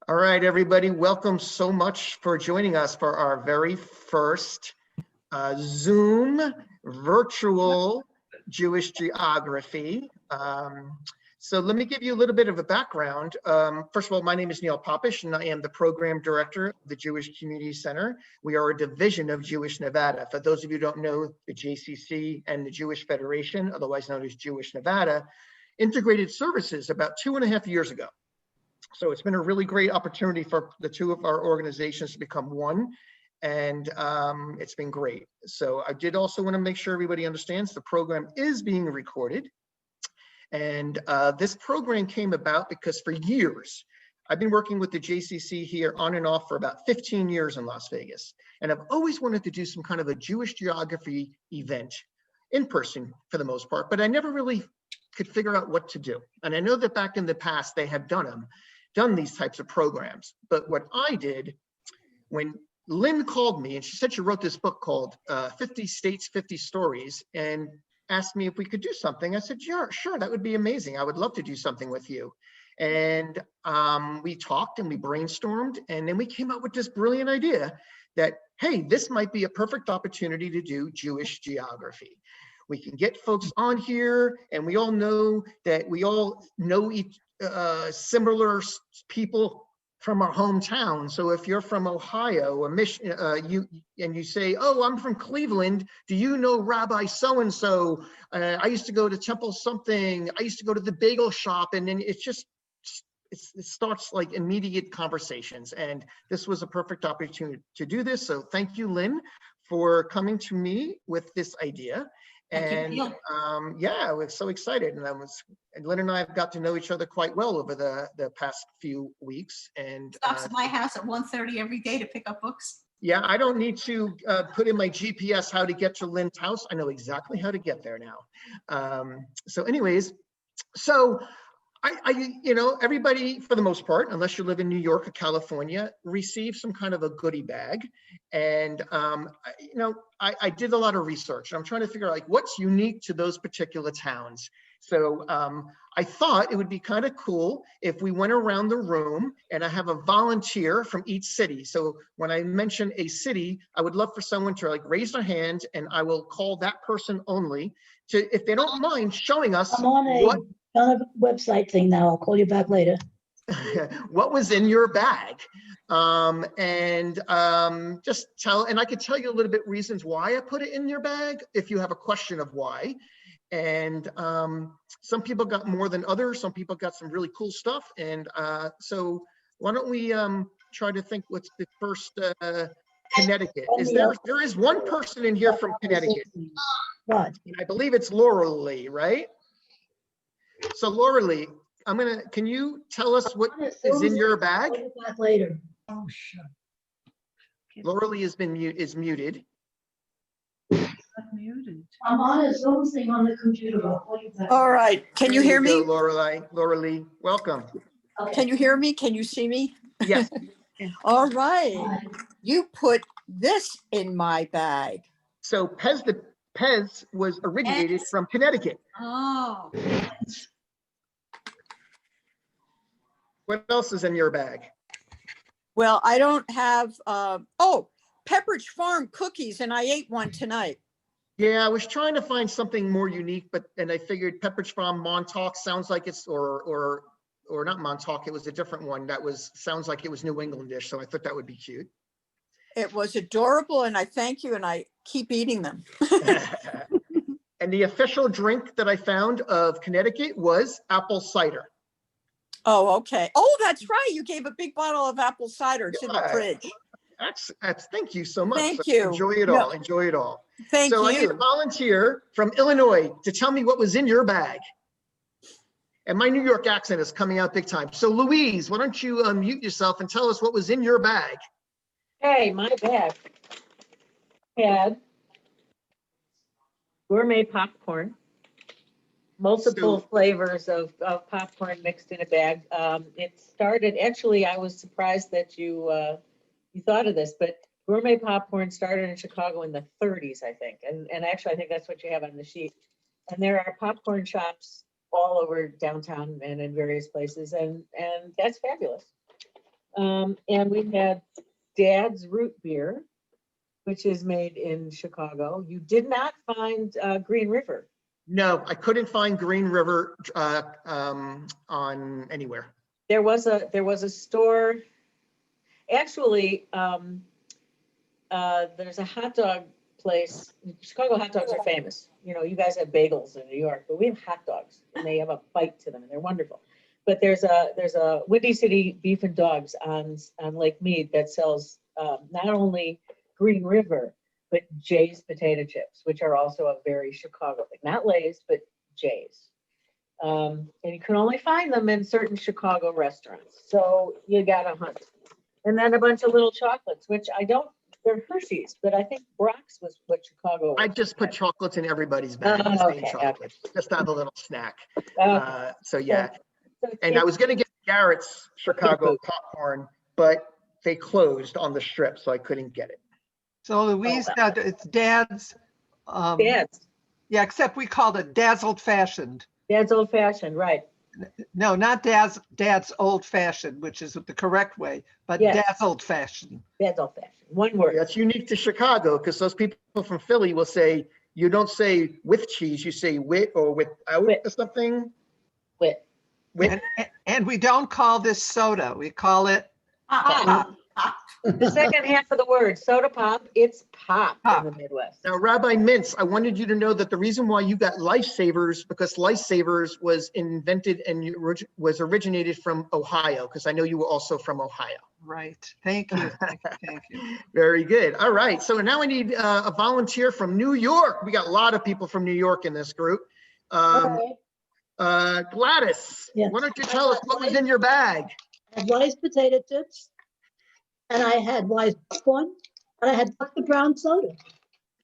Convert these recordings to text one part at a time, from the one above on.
All right, everybody, welcome so much for joining us for our very first Zoom virtual Jewish geography. So let me give you a little bit of a background. First of all, my name is Neil Popish, and I am the program director of the Jewish Community Center. We are a division of Jewish Nevada. For those of you who don't know, the JCC and the Jewish Federation, otherwise known as Jewish Nevada, integrated services about 2.5 years ago. So it's been a really great opportunity for the two of our organizations to become one, and it's been great. So I did also want to make sure everybody understands the program is being recorded. And this program came about because for years, I've been working with the JCC here on and off for about 15 years in Las Vegas. And I've always wanted to do some kind of a Jewish geography event in person for the most part, but I never really could figure out what to do. And I know that back in the past, they have done these types of programs. But what I did, when Lynn called me and she said she wrote this book called 50 States, 50 Stories, and asked me if we could do something, I said, sure, that would be amazing. I would love to do something with you. And we talked and we brainstormed, and then we came up with this brilliant idea that, hey, this might be a perfect opportunity to do Jewish geography. We can get folks on here, and we all know that we all know similar people from our hometown. So if you're from Ohio or Michigan, and you say, oh, I'm from Cleveland, do you know Rabbi so-and-so? I used to go to Temple something. I used to go to the bagel shop. And then it starts like immediate conversations. And this was a perfect opportunity to do this. So thank you, Lynn, for coming to me with this idea. And yeah, I was so excited, and Lynn and I have got to know each other quite well over the past few weeks. And stops at my house at 1:30 every day to pick up books. Yeah, I don't need to put in my GPS how to get to Lynn's house. I know exactly how to get there now. So anyways, so everybody, for the most part, unless you live in New York or California, receives some kind of a goodie bag. And, I did a lot of research. I'm trying to figure out like what's unique to those particular towns. So I thought it would be kind of cool if we went around the room and I have a volunteer from each city. So when I mention a city, I would love for someone to like raise their hand, and I will call that person only to, if they don't mind showing us I'm on a website thing now. I'll call you back later. what was in your bag. Just tell, and I could tell you a little bit reasons why I put it in your bag if you have a question of why. And some people got more than others. Some people got some really cool stuff. And so why don't we try to think what's the first Connecticut. There is one person in here from Connecticut. What? And I believe it's Laura Lee, right? So Laura Lee, can you tell us what is in your bag? I'll be back later. Oh, sure. Laura Lee is muted. Muted. I'm on a Zoom thing on the computer. I'll call you back. All right, can you hear me? Laura Lee, welcome. Okay. Can you hear me? Can you see me? Yes. All right, you put this in my bag. So Pez was originated from Connecticut. Oh. What else is in your bag? Well, I don't have, Pepperidge Farm cookies, and I ate one tonight. Yeah, I was trying to find something more unique, and I figured Pepperidge Farm Montauk sounds like it's, or not Montauk, it was a different one sounds like it was New Englandish, so I thought that would be cute. It was adorable, and I thank you, and I keep eating them. And the official drink that I found of Connecticut was apple cider. Oh, okay. Oh, that's right. You gave a big bottle of apple cider. It's in the fridge. That's thank you so much. Thank you. Enjoy it all. Enjoy it all. Thank you. So I need a volunteer from Illinois to tell me what was in your bag. And my New York accent is coming out big time. So Louise, why don't you unmute yourself and tell us what was in your bag? Hey, my bag had gourmet popcorn, multiple flavors of popcorn mixed in a bag. It started, actually, I was surprised that you thought of this, but gourmet popcorn started in Chicago in the 30s, I think. And actually, I think that's what you have on the sheet. And there are popcorn shops all over downtown and in various places. And that's fabulous. And we had Dad's Root Beer, which is made in Chicago. You did not find Green River. No, I couldn't find Green River on anywhere. There was a store, actually, there's a hot dog place. Chicago hot dogs are famous. You know, you guys have bagels in New York, but we have hot dogs and they have a bite to them and they're wonderful. But there's a Windy City Beef and Dogs on Lake Mead that sells not only Green River, but Jay's potato chips, which are also a very Chicago thing. Not Lay's, but Jay's. And you can only find them in certain Chicago restaurants. So you gotta hunt. And then a bunch of little chocolates, which they're Hershey's, but I think Brock's was what Chicago. I just put chocolates in everybody's bag. Oh, the same okay, chocolates, just to have a little snack. Okay. So yeah, So and I was gonna get Garrett's Chicago popcorn, but they closed on the strip, so I couldn't get it. So Louise, well. it's Dad's. Dad's Yeah, except we called it Dad's Old Fashioned. Old Fashioned, right? No, not Dad's Old Fashioned, which is the correct way, but Yes. Dad's Old Fashioned. Dad's Old Fashioned. One word. That's unique to Chicago because those people from Philly will say, you don't say with cheese, you say with or without With. or something. Wit. With. And we don't call this soda. We call it Pop. The second half of the word, soda pop, it's pop Pop. in the Midwest. Now, Rabbi Mintz, I wanted you to know that the reason why you got Lifesavers, because Lifesavers was invented and was originated from Ohio, because I know you were also from Ohio. right. Thank you. Thank you. Very good. All right. So now I need a volunteer from New York. We got a lot of people from New York in this group. Okay. Gladys, Yes. why don't you tell us what was in your bag? I had Wise potato chips, and I had Wise popcorn, and I had Dr. Brown soda.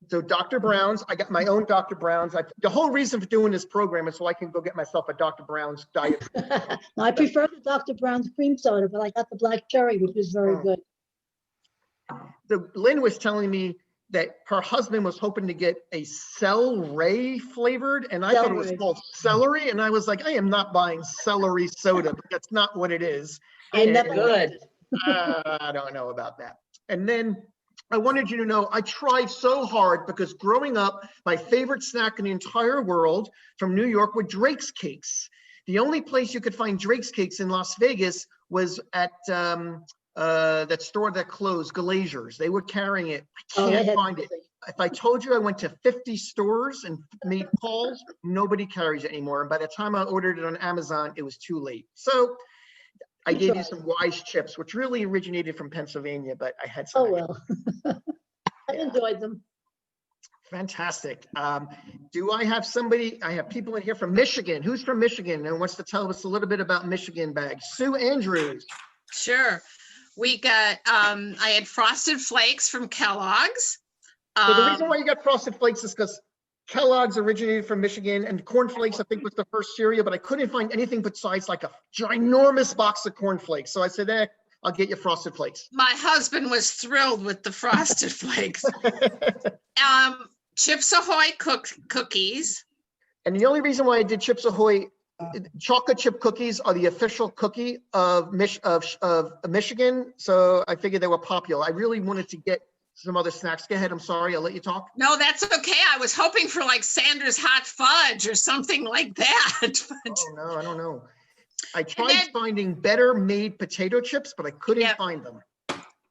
So Dr. Brown's, I got my own Dr. Brown's. The whole reason for doing this program is so I can go get myself a Dr. Brown's diet. Now, I prefer the Dr. Brown's cream soda, but I got the black cherry, which was very Oh. good. So Lynn was telling me that her husband was hoping to get a celery flavored, and I thought it was Celery. called celery, and I was like, I am not buying celery soda, but that's not what it is. I And- never Good. I don't know about that. And then I wanted you to know, I tried so hard because growing up, my favorite snack in the entire world from New York were Drake's Cakes. The only place you could find Drake's Cakes in Las Vegas was at that store that closed, Glazier's. They were carrying it. I Oh, they can't had find it. If I told you I went to 50 stores and made calls, nobody carries it anymore. And by the time I ordered it on Amazon, it was too late. So I You gave you tried. some Wise chips, which really originated from Pennsylvania, but I had some. Oh, extra. well. I enjoyed them. Fantastic. Do I have somebody, I have people in here from Michigan. Who's from Michigan and wants to tell us a little bit about Michigan bags? Sue Andrews. Sure. We got, I had Frosted Flakes from Kellogg's. So the reason why you got Frosted Flakes is because Kellogg's originated from Michigan, and Corn Flakes, I think, was the first cereal, but I couldn't find anything besides like a ginormous box of Corn Flakes. So I said, I'll get you Frosted Flakes. My husband was thrilled with the Frosted Flakes. Chips Ahoy cookies. And the only reason why I did Chips Ahoy, chocolate chip cookies are the official cookie of Michigan. So I figured they were popular. I really wanted to get some other snacks. Go ahead. I'm sorry. I'll let you talk. No, that's okay. I was hoping for like Sanders Hot Fudge or something like that. But Oh, no, I don't know. I tried then- finding better made potato chips, but I couldn't Yep. find them.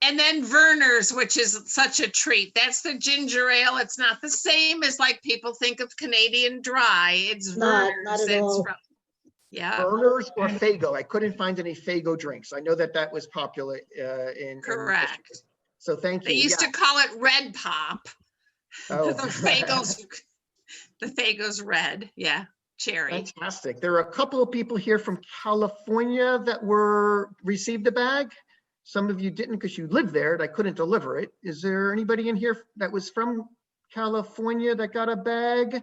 And then Werner's, which is such a treat. That's the ginger ale. It's not the same as like people think of Canadian Dry. It's Not Werner's. at It's all. from- Yeah, Burners or Fago. I couldn't find any Fago drinks. I know that was popular in correct. Michigan. So thank you. They used to call it Red Pop. Oh. The Fago's red. Yeah, cherry. Fantastic. There are a couple of people here from California that received a bag. Some of you didn't because you live there and I couldn't deliver it. Is there anybody in here that was from California that got a bag?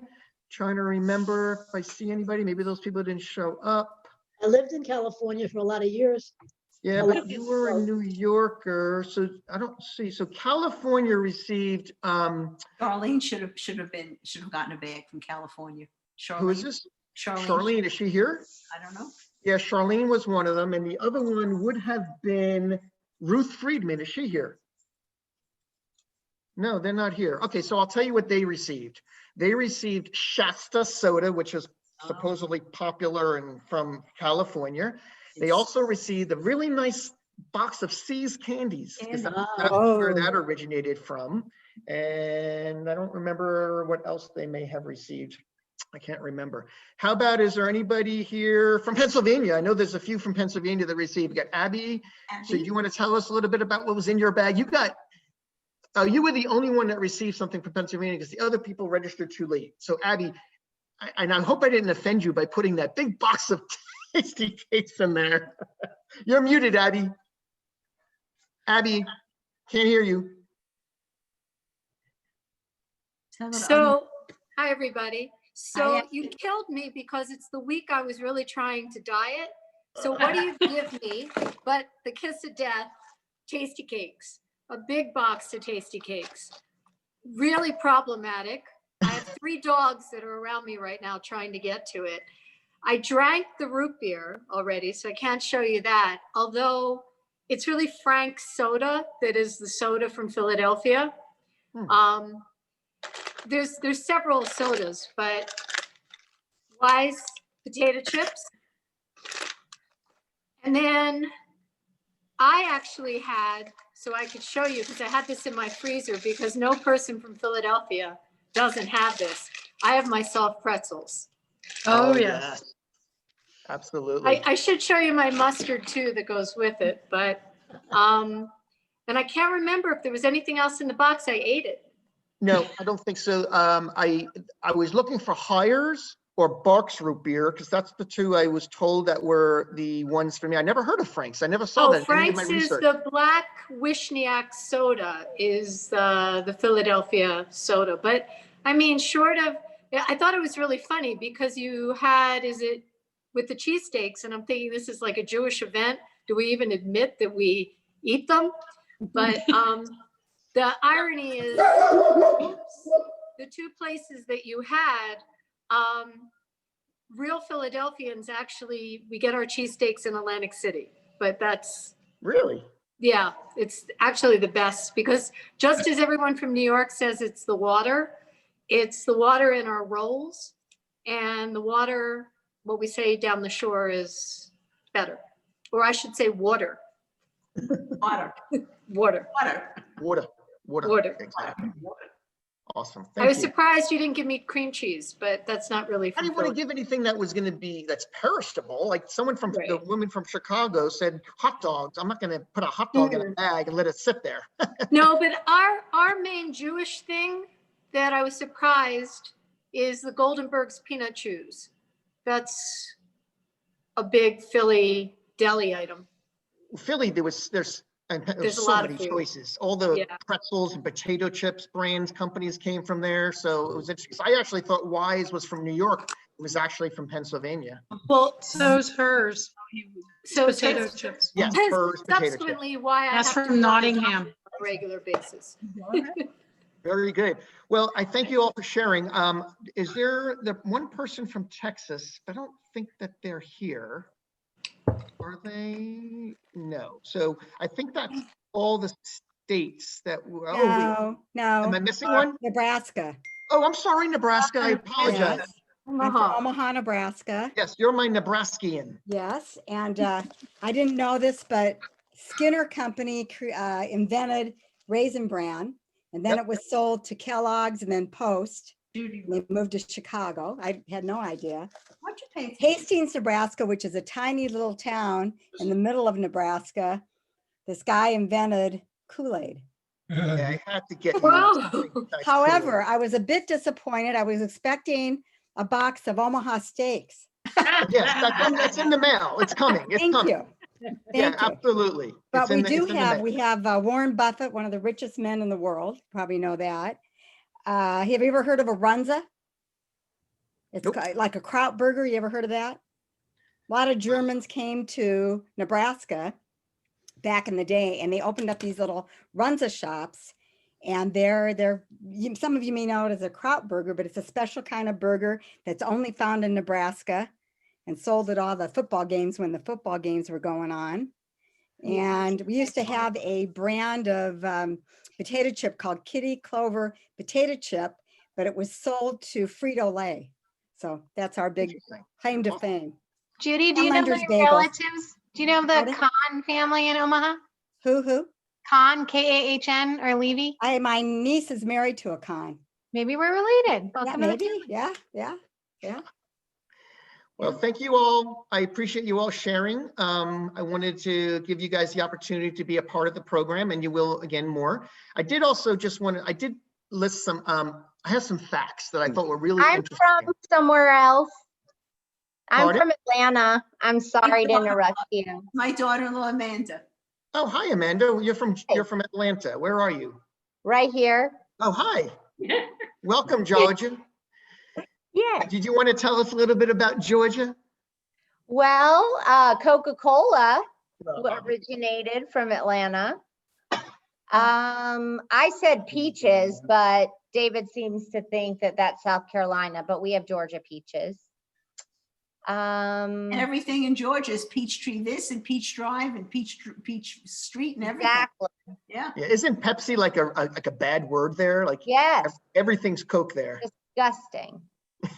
Trying to remember if I see anybody. Maybe those people didn't show up. I lived in California for a lot of years. Yeah, I but lived you in were a South. New Yorker, so I don't see. So California received, Charlene should have gotten a bag from California. who is Charlene, this? Charlene, Charlene, is she here? I don't know. Yeah, Charlene was one of them, and the other one would have been Ruth Friedman. Is she here? No, they're not here. Okay, so I'll tell you what they received. They received Shasta soda, which is supposedly popular and from California. They also received a really nice box of See's candies, because that's where that originated from. And I don't remember what else they may have received. I can't remember. How about, is there anybody here from Pennsylvania? I know there's a few from Pennsylvania that received. We got Abby. So do you want to tell us a little bit about what was in your bag? You got, you were the only one that received something from Pennsylvania because the other people registered too late. So Abby, and I hope I didn't offend you by putting that big box of tasty cakes in there. You're muted, Abby. Abby, can't hear you. So, hi, everybody. So you killed me because it's the week I was really trying to diet. So what do you give me but the kiss of death, tasty cakes, a big box of tasty cakes. Really problematic. I have 3 dogs that are around me right now trying to get to it. I drank the root beer already, so I can't show you that. Although it's really Frank's soda that is the soda from Philadelphia. There's several sodas, but Wise potato chips. And then I actually had, so I could show you, because I had this in my freezer, because no person from Philadelphia doesn't have this. I have my soft pretzels. Oh, yes. Absolutely. I should show you my mustard too that goes with it, but, and I can't remember if there was anything else in the box. I ate it. No, I don't think so. I was looking for Hires or Barks root beer, because that's the 2 I was told that were the ones for me. I never heard of Frank's. I never saw that in any of my Frank's is research. the black Wishniak soda is the Philadelphia soda. But I mean, short of, I thought it was really funny because you had, is it with the cheesesteaks? And I'm thinking this is like a Jewish event. Do we even admit that we eat them? But the irony is, the 2 places that you had, real Philadelphians actually, we get our cheesesteaks in Atlantic City, but that's, Really? yeah, it's actually the best, because just as everyone from New York says it's the water in our rolls, and the water, what we say down the shore, is better. Or I should say water. Water. Water. Water. Water. Exactly. Awesome. I was Thank you. surprised you didn't give me cream cheese, but that's not really I from didn't want to Philly. give anything that was going to be, that's perishable. Like someone from, Right. the woman from Chicago said, hot dogs. I'm not going to put a hot dog in a bag and let it sit there. No, but our main Jewish thing that I was surprised is the Goldenberg's peanut chews. That's a big Philly deli item. Philly, there's There's a so lot of many food. choices. All the Yeah. pretzels and potato chips brands, companies came from there. So it was interesting. I actually thought Wise was from New York. It was actually from Pennsylvania. Well, So's hers. so Potato that's chips. Yes, hers potato chips. subsequently why I That's have to from go to Nottingham. on a regular basis. Very good. Well, I thank you all for sharing. Is there the one person from Texas? I don't think that they're here. Are they? No. So I think that's all the states that were. Oh, wait. No, Am I missing one? Nebraska. Oh, I'm sorry, Nebraska. I apologize. Yes. I'm from Omaha, Nebraska. Yes, you're my Nebraskian. Yes, and I didn't know this, but Skinner Company invented Raisin Bran, and then Yep. it was sold to Kellogg's and then Post. They moved to Chicago. I had no idea. What'd you pay? Hastings, Nebraska, which is a tiny little town in the middle of Nebraska. This guy invented Kool-Aid. Yeah, I had to get. you Whoa. something that's However, I was a bit disappointed. I was expecting a box of Omaha steaks. cool. Yes, that's in the mail. It's coming. It's Thank coming. you. Yeah, Thank you. absolutely. But It's we in the- do it's in the have, mail. we have Warren Buffett, one of the richest men in the world. Probably know that. Have you ever heard of a Runza? It's Nope. like a kraut burger. You ever heard of that? A lot of Germans came to Nebraska back in the day, and they opened up these little Runza shops. And some of you may know it as a kraut burger, but it's a special kind of burger that's only found in Nebraska. and sold at all the football games when the football games were going on. And we used to have a brand of potato chip called Kitty Clover potato chip, but it was sold to Frito-Lay. So that's our big Interesting. claim to fame. Judy, do you know Lender's my Bagels. relatives? Do you know the Pardon? Kahn family in Omaha? Who? Kahn, K-A-H-N, or Levy? My niece is married to a con. Maybe we're related. Yeah, Welcome to the maybe. family. Yeah. Well, thank you all. I appreciate you all sharing. I wanted to give you guys the opportunity to be a part of the program, and you will again more. I did also I did list some, I have some facts that I thought were really I'm interesting. from somewhere else. I'm Pardon? from Atlanta. I'm sorry to interrupt you. My daughter-in-law Amanda. Oh, hi, Amanda. You're from Atlanta. Where are you? Right here. Oh, hi. Welcome, Georgia. Yeah. Did you want to tell us a little bit about Georgia? Well, Coca-Cola originated from Atlanta. I said peaches, but David seems to think that that's South Carolina, but we have Georgia peaches. And everything in Georgia is Peachtree this and Peach Drive and Peach Street and everything. Exactly. Yeah. Yeah, isn't Pepsi like a bad word there? Like Yes. everything's Coke there. Disgusting.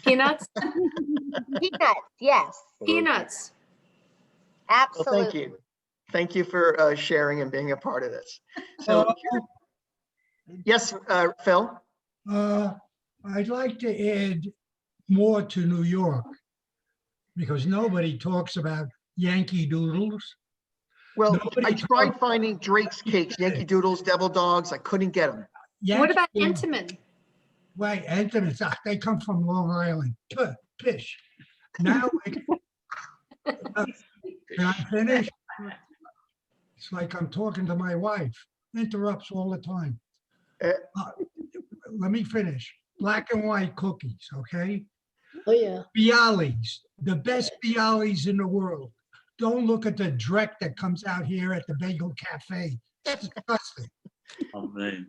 Peanuts? Peanuts. Yes. Peanuts. Well, Absolutely. thank you. Thank you for sharing and being a part of this. So, yes, Phil? I'd like to add more to New York because nobody talks about Yankee Doodles. Well, Nobody I tried talks- finding Drake's Cakes, Yankee Doodles, Devil Dogs. I couldn't get them. What about Yankee- Entenmann? Wait, Entenmann's, they come from Long Island. Pish. Now, can I finish? It's like I'm talking to my wife. Interrupts all the time. Let me finish. Black and white cookies, okay? Oh, yeah. Bialys, the best Bialys in the world. Don't look at the dreck that comes out here at the Bagel Cafe. It's disgusting. Amen.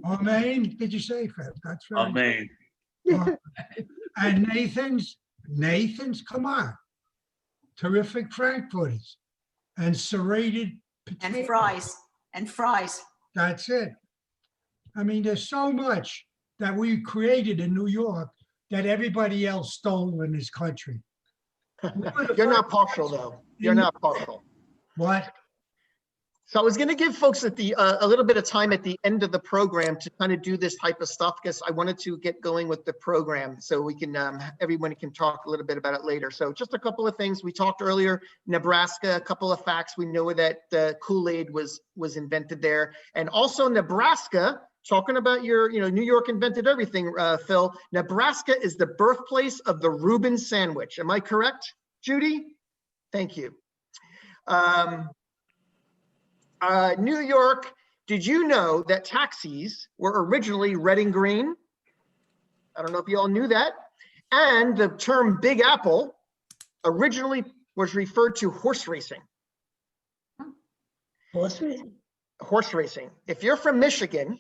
Amen. Did you say, Fred? That's right. Amen. And Nathan's, come on. Terrific Frankfurters and serrated And potatoes. fries. That's it. I mean, there's so much that we created in New York that everybody else stole in this country. You're not partial, though. You're not partial. What? So I was going to give folks at a little bit of time at the end of the program to kind of do this type of stuff because I wanted to get going with the program so we can everyone can talk a little bit about it later. So just a couple of things we talked earlier. Nebraska, a couple of facts. We know that Kool-Aid was invented there, and also Nebraska. Talking about New York invented everything, Phil. Nebraska is the birthplace of the Reuben sandwich. Am I correct, Judy? Thank you. New York, did you know that taxis were originally red and green? I don't know if you all knew that. And the term Big Apple originally was referred to horse racing. Horse racing. Horse racing. If you're from Michigan,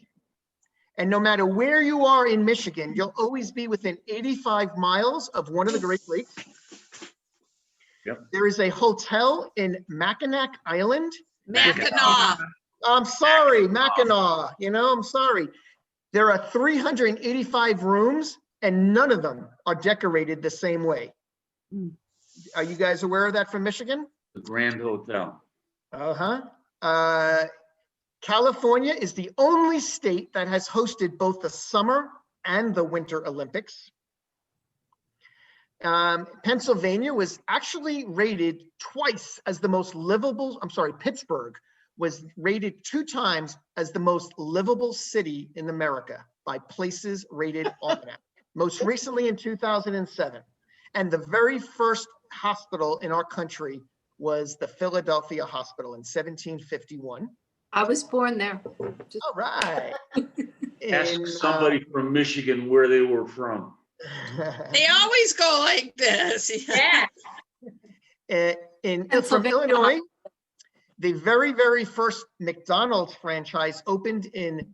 and no matter where you are in Michigan, you'll always be within 85 miles of one of the Great Lakes. Yep. There is a hotel in Mackinac Island. Mackinac. I'm sorry, Mackinac. I'm sorry. There are 385 rooms, and none of them are decorated the same way. Are you guys aware of that from Michigan? The Grand Hotel. California is the only state that has hosted both the Summer and the Winter Olympics. Pennsylvania was actually rated twice as the most livable, Pittsburgh was rated 2 times as the most livable city in America by Places Rated Almanac, most recently in 2007. And the very first hospital in our country was the Philadelphia Hospital in 1751. I was born there. All right. Ask somebody from Michigan where they were from. They always go like this. Yeah. From Illinois, the very, very first McDonald's franchise opened in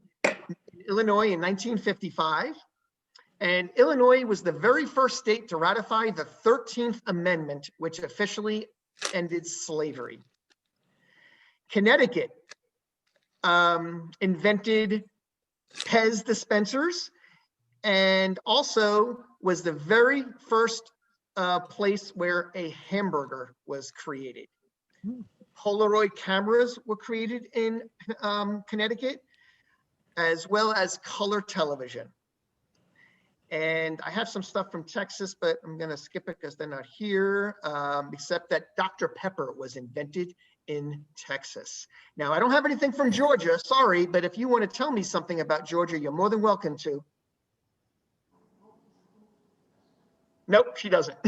Illinois in 1955. And Illinois was the very first state to ratify the 13th Amendment, which officially ended slavery. Connecticut invented Pez dispensers and also was the very first place where a hamburger was created. Polaroid cameras were created in Connecticut, as well as color television. And I have some stuff from Texas, but I'm gonna skip it because they're not here, except that Dr. Pepper was invented in Texas. Now, I don't have anything from Georgia, sorry, but if you want to tell me something about Georgia, you're more than welcome to. Nope, she doesn't.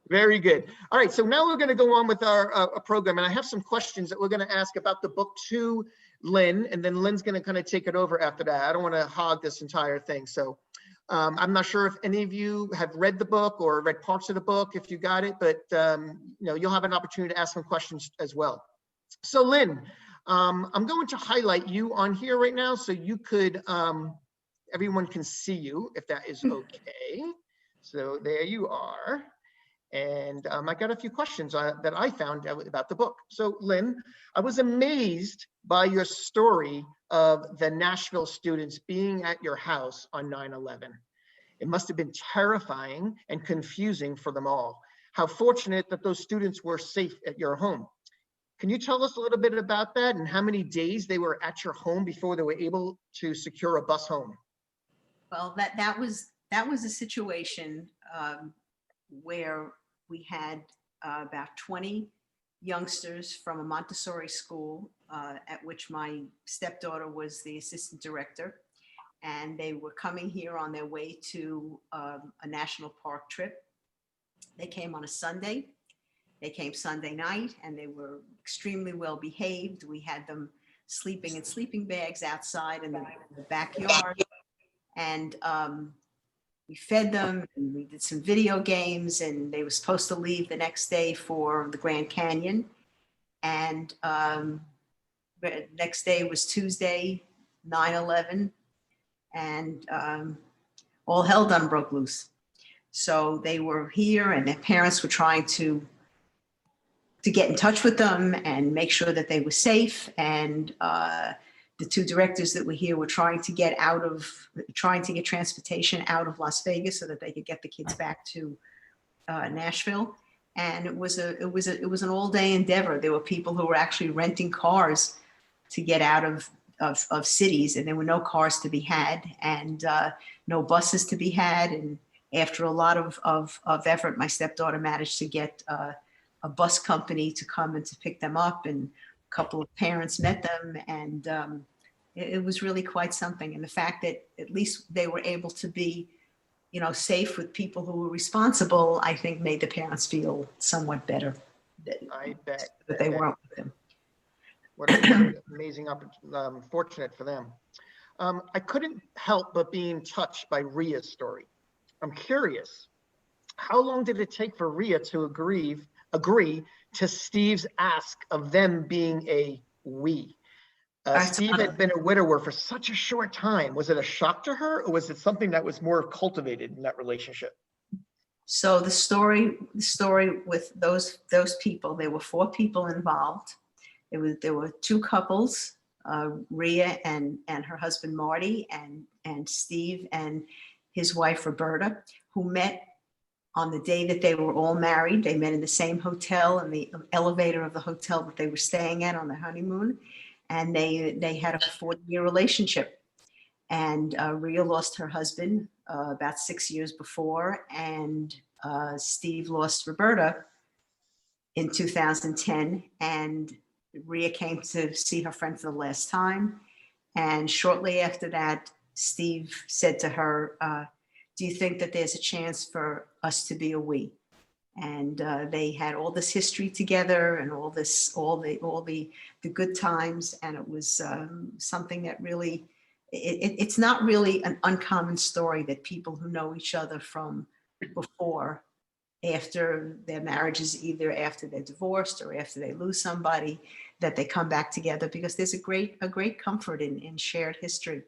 Very good. All right, so now we're going to go on with our program, and I have some questions that we're going to ask about the book to Lynn, and then Lynn's going to kind of take it over after that. I don't want to hog this entire thing. So I'm not sure if any of you have read the book or read parts of the book, if you got it, but you'll have an opportunity to ask some questions as well. So Lynn, I'm going to highlight you on here right now so you could, everyone can see you if that is okay. So there you are. And I got a few questions that I found out about the book. So Lynn, I was amazed by your story of the Nashville students being at your house on 9/11. It must have been terrifying and confusing for them all. How fortunate that those students were safe at your home. Can you tell us a little bit about that and how many days they were at your home before they were able to secure a bus home? Well, that was a situation where we had about 20 youngsters from a Montessori school at which my stepdaughter was the assistant director. And they were coming here on their way to a national park trip. They came on a Sunday. They came Sunday night and they were extremely well behaved. We had them sleeping in sleeping bags outside in the backyard. And we fed them and we did some video games, and they were supposed to leave the next day for the Grand Canyon. And the next day was Tuesday, 9/11, and all hell done broke loose. So they were here and their parents were trying to get in touch with them and make sure that they were safe. And the two directors that were here were trying to get transportation out of Las Vegas so that they could get the kids back to Nashville. And it was an all-day endeavor. There were people who were actually renting cars to get out of cities, and there were no cars to be had and no buses to be had. And after a lot of effort, my stepdaughter managed to get a bus company to come and to pick them up, and a couple of parents met them, and it was really quite something. And the fact that at least they were able to be, safe with people who were responsible, I think made the parents feel somewhat better. I bet. That they weren't with them. What an amazing fortunate for them. I couldn't help but being touched by Ria's story. I'm curious, how long did it take for Ria to agree to Steve's ask of them being a we? Steve had been a widower for such a short time. Was it a shock to her, or was it something that was more cultivated in that relationship? So the story with those people, there were 4 people involved. There were 2 couples, Ria and her husband Marty, and Steve and his wife Roberta, who met on the day that they were all married. They met in the same hotel, in the elevator of the hotel that they were staying at on their honeymoon. And they had a 40-year relationship. And Ria lost her husband about 6 years before, and Steve lost Roberta in 2010. And Ria came to see her friend for the last time. And shortly after that, Steve said to her, do you think that there's a chance for us to be a we? And they had all this history together and all the good times. And it was something that really, it's not really an uncommon story that people who know each other from before, after their marriages, either after they're divorced or after they lose somebody, that they come back together, because there's a great comfort in shared history.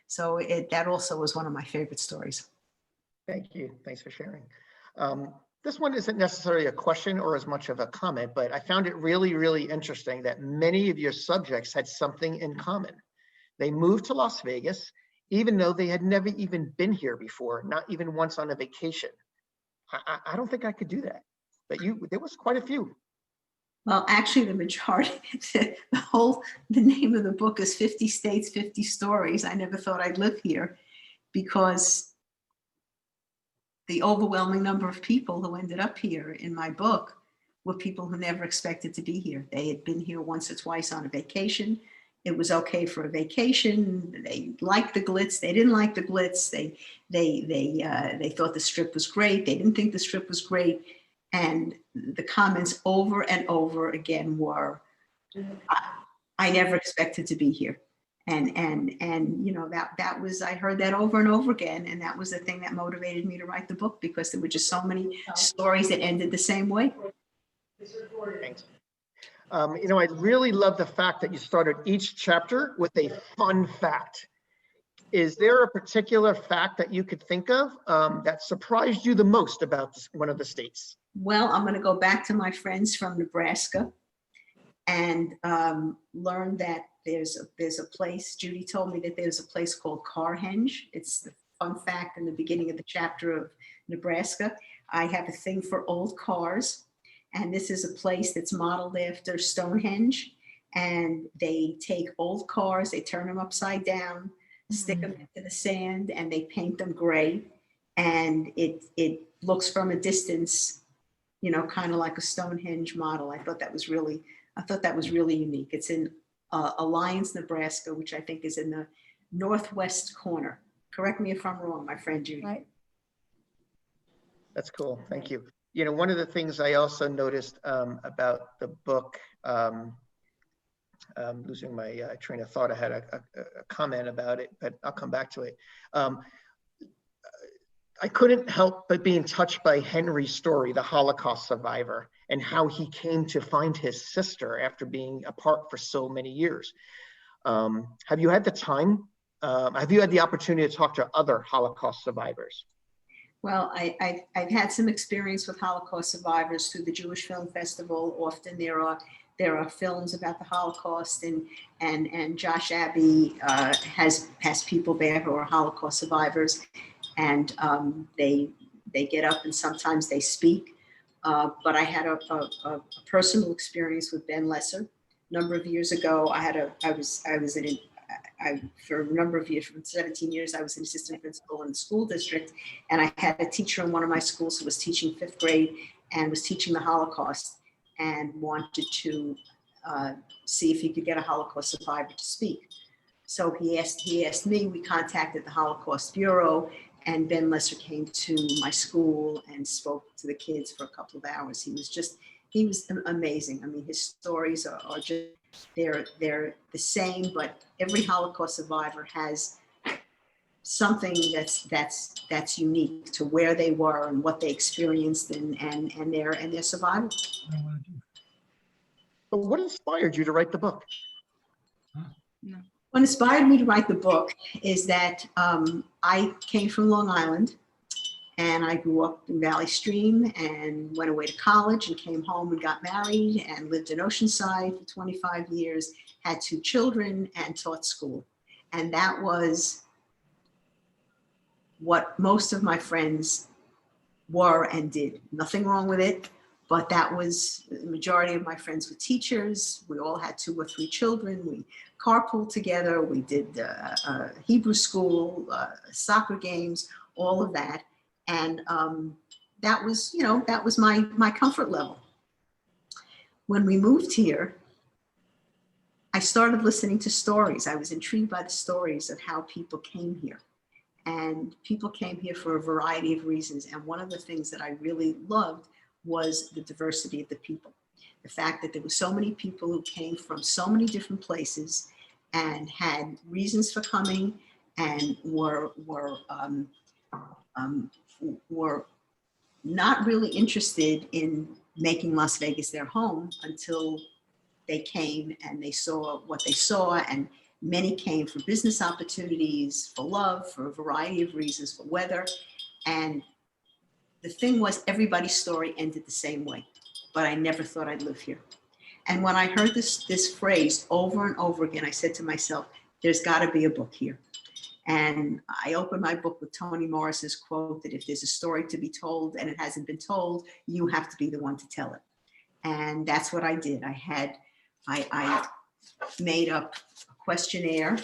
So that also was one of my favorite stories. Thank you. Thanks for sharing. This one isn't necessarily a question or as much of a comment, but I found it really, really interesting that many of your subjects had something in common. They moved to Las Vegas, even though they had never even been here before, not even once on a vacation. I don't think I could do that, but there was quite a few. Well, actually, the majority, the name of the book is 50 States, 50 Stories. I never thought I'd live here because the overwhelming number of people who ended up here in my book were people who never expected to be here. They had been here once or twice on a vacation. It was okay for a vacation. They liked the glitz. They didn't like the glitz. They thought the strip was great. They didn't think the strip was great. And the comments over and over again were, I never expected to be here. And you know, that was, I heard that over and over again. And that was the thing that motivated me to write the book, because there were just so many stories that ended the same way. Thanks. You know, I really love the fact that you started each chapter with a fun fact. Is there a particular fact that you could think of that surprised you the most about one of the states? Well, I'm going to go back to my friends from Nebraska and learn that there's a place. Judy told me that there's a place called Carhenge. It's the fun fact in the beginning of the chapter of Nebraska. I have a thing for old cars, and this is a place that's modeled after Stonehenge. And they take old cars, they turn them upside down, stick them into the sand, and they paint them gray. And it looks from a distance, you know, kind of like a Stonehenge model. I thought that was really unique. It's in Alliance, Nebraska, which I think is in the northwest corner. Correct me if I'm wrong, my friend Judy. Right. That's cool. Thank you. You know, one of the things I also noticed about the book, losing my train of thought. I had a comment about it, but I'll come back to it. I couldn't help but being touched by Henry's story, the Holocaust survivor, and how he came to find his sister after being apart for so many years. Have you had the time? Have you had the opportunity to talk to other Holocaust survivors? Well, I've had some experience with Holocaust survivors through the Jewish Film Festival. Often there are films about the Holocaust, and Josh Abbey has people there who are Holocaust survivors, and they get up and sometimes they speak. But I had a personal experience with Ben Lesser a number of years ago. For a number of years, for 17 years, I was an assistant principal in the school district, and I had a teacher in one of my schools who was teaching 5th grade and was teaching the Holocaust and wanted to see if he could get a Holocaust survivor to speak. So he asked me. We contacted the Holocaust Bureau, and Ben Lesser came to my school and spoke to the kids for a couple of hours. He was amazing. I mean, his stories are just, they're the same, but every Holocaust survivor has something that's unique to where they were and what they experienced and their survival. So what inspired you to write the book? What inspired me to write the book is that I came from Long Island, and I grew up in Valley Stream and went away to college and came home and got married and lived in Oceanside for 25 years, had 2 children and taught school. And that was what most of my friends were and did. Nothing wrong with it, but that was the majority of my friends were teachers. We all had 2 or 3 children. We carpooled together. We did Hebrew school, soccer games, all of that. And that was, you know, that was my comfort level. When we moved here, I started listening to stories. I was intrigued by the stories of how people came here. And people came here for a variety of reasons. And one of the things that I really loved was the diversity of the people. The fact that there were so many people who came from so many different places and had reasons for coming and were not really interested in making Las Vegas their home until they came and they saw what they saw, and Many came for business opportunities, for love, for a variety of reasons, for weather. And the thing was, everybody's story ended the same way, but I never thought I'd live here. And when I heard this phrase over and over again, I said to myself, there's got to be a book here. And I opened my book with Toni Morris's quote that if there's a story to be told and it hasn't been told, you have to be the one to tell it. And that's what I did. I made up a questionnaire.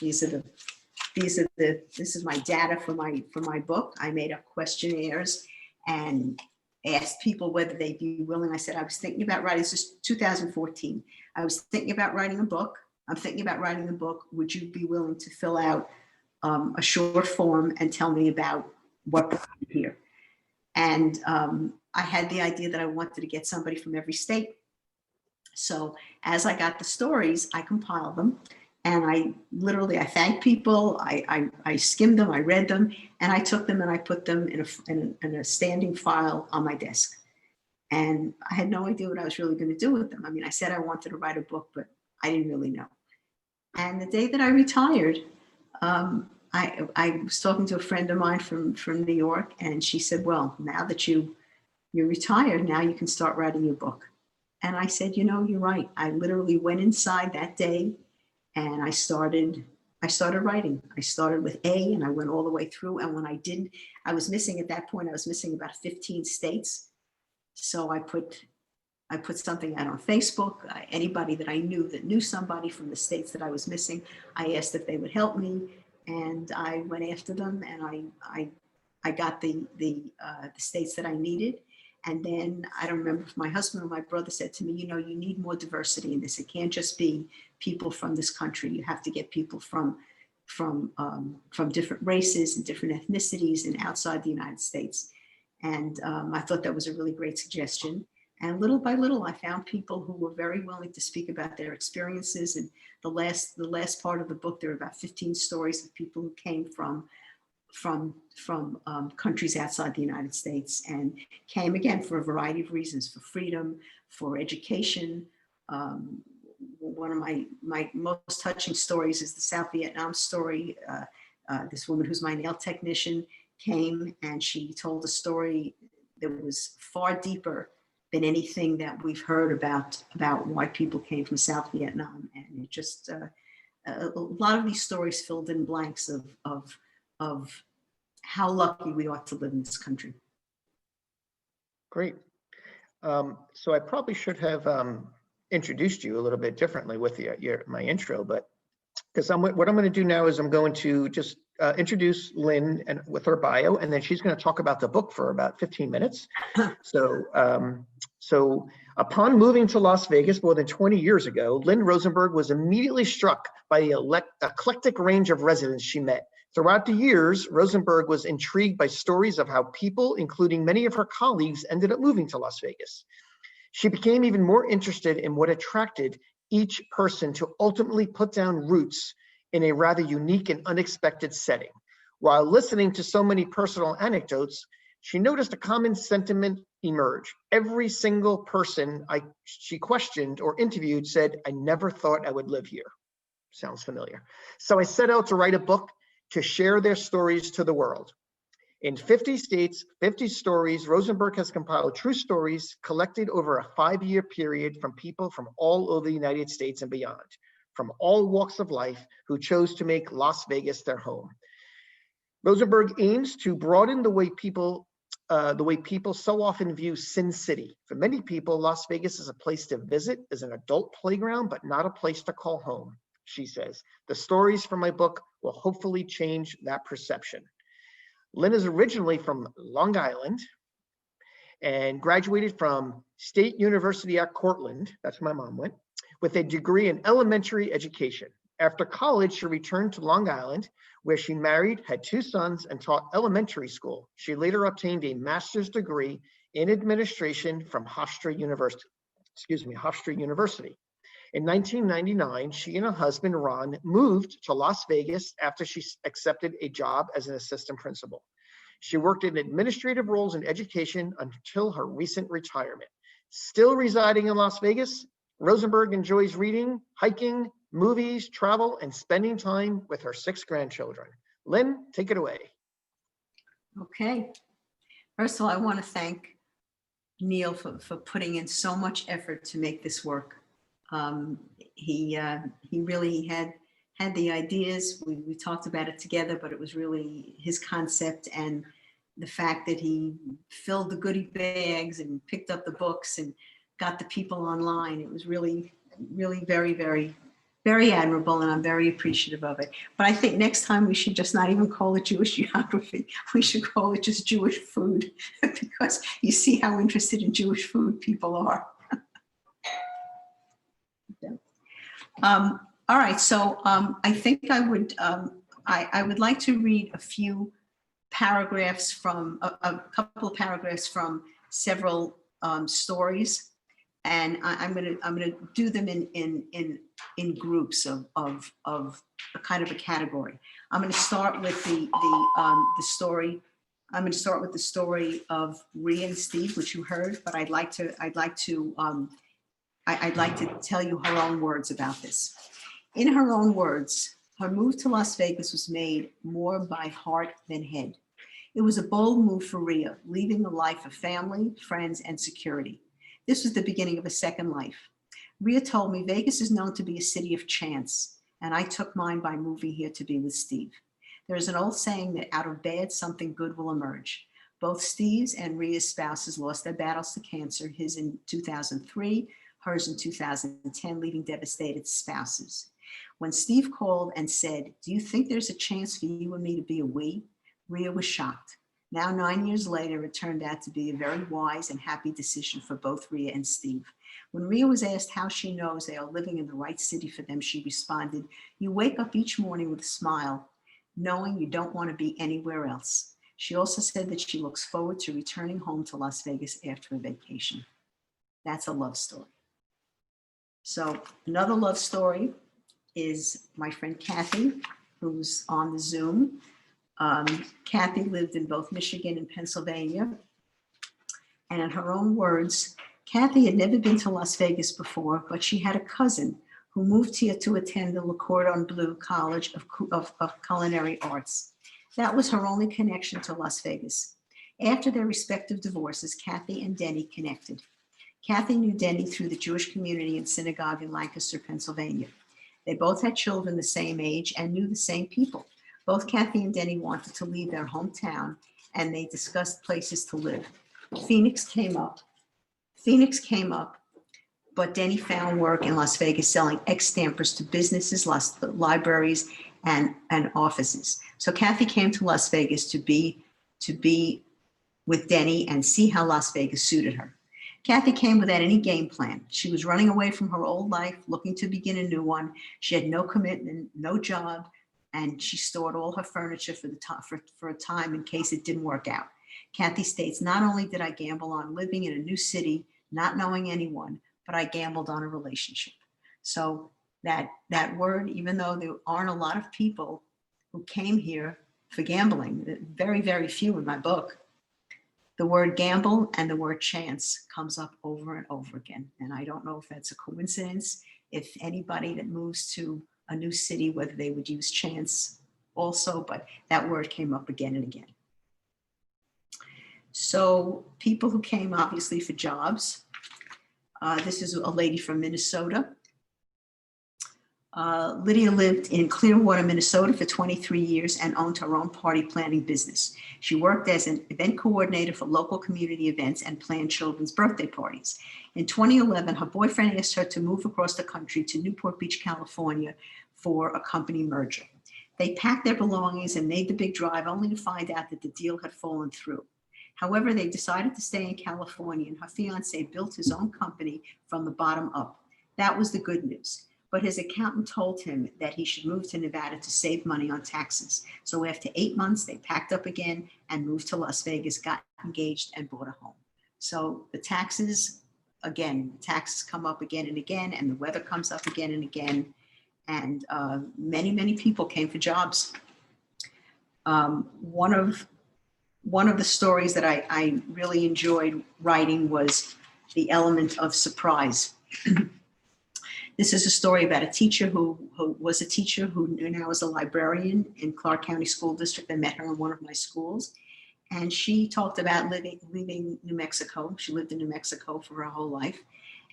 This is my data for my book. I made up questionnaires and asked people whether they'd be willing. I said, I was thinking about writing, this is 2014. I was thinking about writing a book. I'm thinking about writing a book. Would you be willing to fill out a short form and tell me about what brought you here? And I had the idea that I wanted to get somebody from every state. So as I got the stories, I compiled them, and I thanked people. I skimmed them, I read them, and I took them and I put them in a standing file on my desk. And I had no idea what I was really going to do with them. I mean, I said I wanted to write a book, but I didn't really know. And the day that I retired, I was talking to a friend of mine from New York, and she said, well, now that you're retired, now you can start writing your book. And I said, you know, you're right. I literally went inside that day and I started writing. I started with A and I went all the way through. And when I did, I was missing at that point, I was missing about 15 states. So I put something out on Facebook. Anybody that I knew that knew somebody from the states that I was missing, I asked if they would help me. And I went after them, and I got the states that I needed. And then I don't remember if my husband or my brother said to me, you know, you need more diversity in this. It can't just be people from this country. You have to get people from different races and different ethnicities and outside the United States. And I thought that was a really great suggestion. And little by little, I found people who were very willing to speak about their experiences. And the last part of the book, there are about 15 stories of people who came from countries outside the United States and came again for a variety of reasons, for freedom, for education. One of my most touching stories is the South Vietnam story. This woman who's my nail technician came and she told a story that was far deeper than anything that we've heard about why people came from South Vietnam. And it just, a lot of these stories filled in blanks of how lucky we are to live in this country. Great. So I probably should have introduced you a little bit differently with my intro, but because what I'm going to do now is I'm going to just introduce Lynn and with her bio, and then she's going to talk about the book for about 15 minutes. So upon moving to Las Vegas more than 20 years ago, Lynn Rosenberg was immediately struck by the eclectic range of residents she met. Throughout the years, Rosenberg was intrigued by stories of how people, including many of her colleagues, ended up moving to Las Vegas. She became even more interested in what attracted each person to ultimately put down roots in a rather unique and unexpected setting. While listening to so many personal anecdotes, she noticed a common sentiment emerge. Every single person she questioned or interviewed said, I never thought I would live here. Sounds familiar. So I set out to write a book to share their stories to the world. In 50 states, 50 stories, Rosenberg has compiled true stories collected over a 5-year period from people from all over the United States and beyond, from all walks of life who chose to make Las Vegas their home. Rosenberg aims to broaden the way people so often view Sin City. For many people, Las Vegas is a place to visit, is an adult playground, but not a place to call home, she says. The stories from my book will hopefully change that perception. Lynn is originally from Long Island and graduated from State University at Cortland, that's where my mom went, with a degree in elementary education. After college, she returned to Long Island, where she married, had 2 sons, and taught elementary school. She later obtained a master's degree in administration from Hofstra University. In 1999, she and her husband, Ron, moved to Las Vegas after she accepted a job as an assistant principal. She worked in administrative roles in education until her recent retirement. Still residing in Las Vegas, Rosenberg enjoys reading, hiking, movies, travel, and spending time with her 6 grandchildren. Lynn, take it away. Okay. First of all, I want to thank Neil for putting in so much effort to make this work. He really had the ideas. We talked about it together, but it was really his concept, and the fact that he filled the goodie bags and picked up the books and got the people online. It was really, really very, very, very admirable, and I'm very appreciative of it. But I think next time we should just not even call it Jewish geography. We should call it just Jewish food, because you see how interested in Jewish food people are. All right, so I think I would like to read a few paragraphs from a couple of paragraphs from several stories, and I'm gonna do them in groups of a kind of a category. I'm gonna start with the story. I'm gonna start with the story of Rhea and Steve, which you heard, but I'd like to tell you her own words about this. In her own words, her move to Las Vegas was made more by heart than head. It was a bold move for Rhea, leaving the life of family, friends, and security. This was the beginning of a second life. Rhea told me Vegas is known to be a city of chance, and I took mine by moving here to be with Steve. There is an old saying that out of bad, something good will emerge. Both Steve's and Rhea's spouses lost their battles to cancer, his in 2003, hers in 2010, leaving devastated spouses. When Steve called and said, "Do you think there's a chance for you and me to be a we?" Rhea was shocked. Now, 9 years later, it turned out to be a very wise and happy decision for both Rhea and Steve. When Rhea was asked how she knows they are living in the right city for them, she responded, "You wake up each morning with a smile, knowing you don't want to be anywhere else." She also said that she looks forward to returning home to Las Vegas after a vacation. That's a love story. So another love story is my friend Kathy, who's on the Zoom. Kathy lived in both Michigan and Pennsylvania. And in her own words, Kathy had never been to Las Vegas before, but she had a cousin who moved here to attend the Le Cordon Bleu College of Culinary Arts. That was her only connection to Las Vegas. After their respective divorces, Kathy and Denny connected. Kathy knew Denny through the Jewish community and synagogue in Lancaster, Pennsylvania. They both had children the same age and knew the same people. Both Kathy and Denny wanted to leave their hometown, and they discussed places to live. Phoenix came up, but Denny found work in Las Vegas selling X-stampers to businesses, libraries, and offices. So Kathy came to Las Vegas to be with Denny and see how Las Vegas suited her. Kathy came without any game plan. She was running away from her old life, looking to begin a new one. She had no commitment, no job, and she stored all her furniture for a time in case it didn't work out. Kathy states, "Not only did I gamble on living in a new city, not knowing anyone, but I gambled on a relationship." So that word, even though there aren't a lot of people who came here for gambling, very, very few in my book, the word gamble and the word chance comes up over and over again. And I don't know if that's a coincidence, if anybody that moves to a new city, whether they would use chance also, but that word came up again and again. So people who came obviously for jobs. This is a lady from Minnesota. Lydia lived in Clearwater, Minnesota for 23 years and owned her own party planning business. She worked as an event coordinator for local community events and planned children's birthday parties. In 2011, her boyfriend asked her to move across the country to Newport Beach, California for a company merger. They packed their belongings and made the big drive only to find out that the deal had fallen through. However, they decided to stay in California, and her fiance built his own company from the bottom up. That was the good news. But his accountant told him that he should move to Nevada to save money on taxes. So after 8 months, they packed up again and moved to Las Vegas, got engaged, and bought a home. So the taxes, again, taxes come up again and again, and the weather comes up again and again. And many, many people came for jobs. One of the stories that I really enjoyed writing was the element of surprise. This is a story about a teacher who was a teacher who now is a librarian in Clark County School District. I met her in one of my schools. And she talked about leaving New Mexico. She lived in New Mexico for her whole life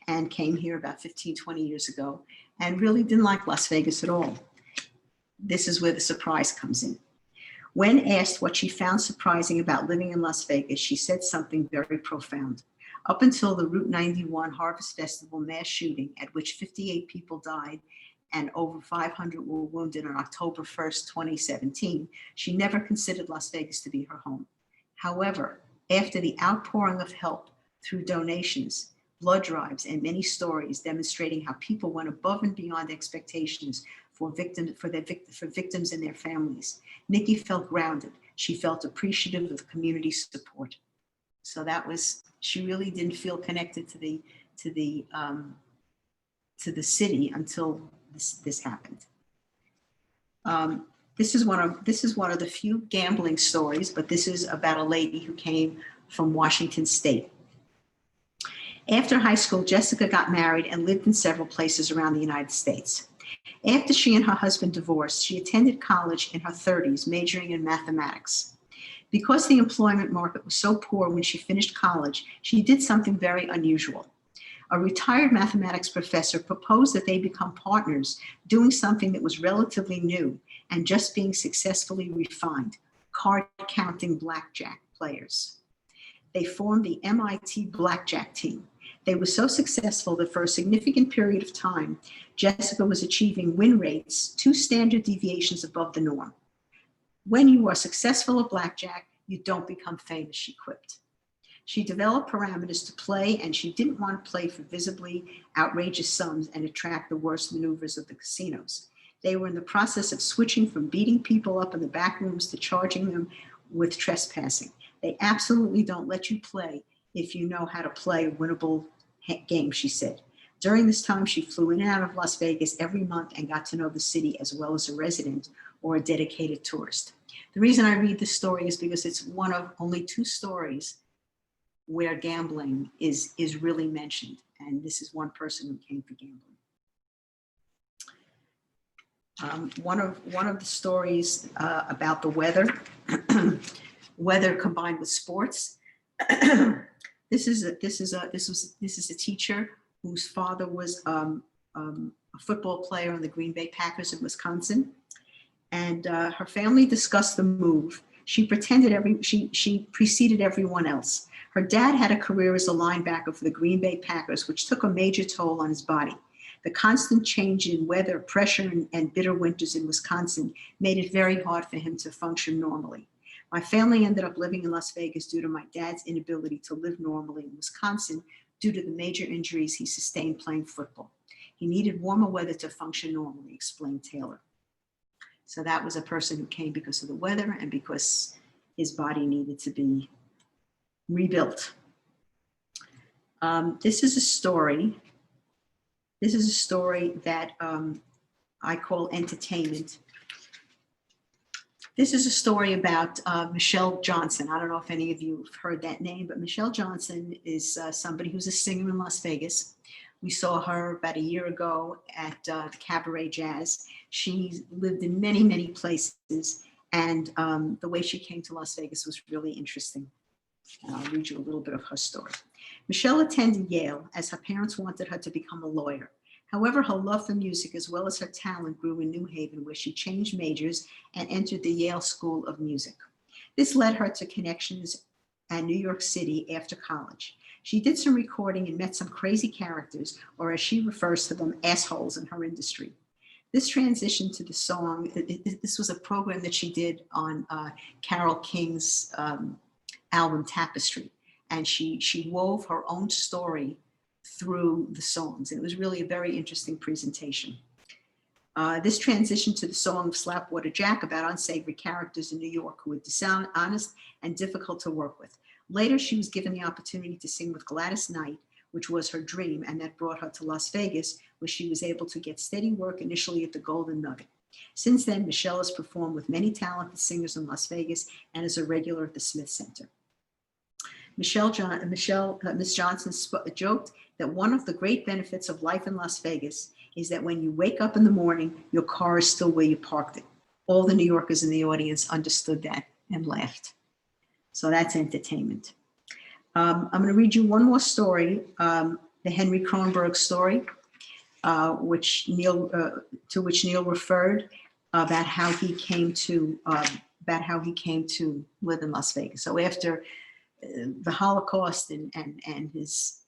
and came here about 15, 20 years ago and really didn't like Las Vegas at all. This is where the surprise comes in. When asked what she found surprising about living in Las Vegas, she said something very profound. Up until the Route 91 Harvest Festival mass shooting, at which 58 people died and over 500 were wounded on October 1st, 2017, she never considered Las Vegas to be her home. However, after the outpouring of help through donations, blood drives, and many stories demonstrating how people went above and beyond expectations for victims and their families, Nikki felt grounded. She felt appreciative of community support. So that was, she really didn't feel connected to the city until this happened. This is one of the few gambling stories, but this is about a lady who came from Washington State. After high school, Jessica got married and lived in several places around the United States. After she and her husband divorced, she attended college in her 30s, majoring in mathematics. Because the employment market was so poor when she finished college, she did something very unusual. A retired mathematics professor proposed that they become partners, doing something that was relatively new and just being successfully refined, card counting blackjack players. They formed the MIT Blackjack team. They were so successful that for a significant period of time, Jessica was achieving win rates 2 standard deviations above the norm. When you are successful at blackjack, you don't become famous, she quipped. She developed parameters to play, and she didn't want to play for visibly outrageous sums and attract the worst maneuvers of the casinos. They were in the process of switching from beating people up in the back rooms to charging them with trespassing. They absolutely don't let you play if you know how to play a winnable game, she said. During this time, she flew in and out of Las Vegas every month and got to know the city as well as a resident or a dedicated tourist. The reason I read this story is because it's one of only 2 stories where gambling is really mentioned. And this is one person who came for gambling. One of the stories about the weather, weather combined with sports. This is a teacher whose father was a football player on the Green Bay Packers in Wisconsin, and her family discussed the move. She preceded everyone else. Her dad had a career as a linebacker for the Green Bay Packers, which took a major toll on his body. The constant change in weather, pressure, and bitter winters in Wisconsin made it very hard for him to function normally. My family ended up living in Las Vegas due to my dad's inability to live normally in Wisconsin due to the major injuries he sustained playing football. He needed warmer weather to function normally, explained Taylor. So that was a person who came because of the weather and because his body needed to be rebuilt. This is a story that I call entertainment. This is a story about Michelle Johnson. I don't know if any of you have heard that name, but Michelle Johnson is somebody who's a singer in Las Vegas. We saw her about a year ago at the Cabaret Jazz. She lived in many, many places, and the way she came to Las Vegas was really interesting. I'll read you a little bit of her story. Michelle attended Yale as her parents wanted her to become a lawyer. However, her love for music as well as her talent grew in New Haven, where she changed majors and entered the Yale School of Music. This led her to connections at New York City after college. She did some recording and met some crazy characters, or as she refers to them, assholes in her industry. This transition to the song, this was a program that she did on Carole King's album Tapestry, and she wove her own story through the songs. And it was really a very interesting presentation. This transition to the song of Slapwater Jack about unsavory characters in New York who were dishonest and difficult to work with. Later, she was given the opportunity to sing with Gladys Knight, which was her dream, and that brought her to Las Vegas, where she was able to get steady work initially at the Golden Nugget. Since then, Michelle has performed with many talented singers in Las Vegas and is a regular at the Smith Center. Miss Johnson joked that one of the great benefits of life in Las Vegas is that when you wake up in the morning, your car is still where you parked it. All the New Yorkers in the audience understood that and laughed. So that's entertainment. I'm going to read you one more story, the Henry Kronberg story, to which Neil referred, about how he came to live in Las Vegas. So after the Holocaust and his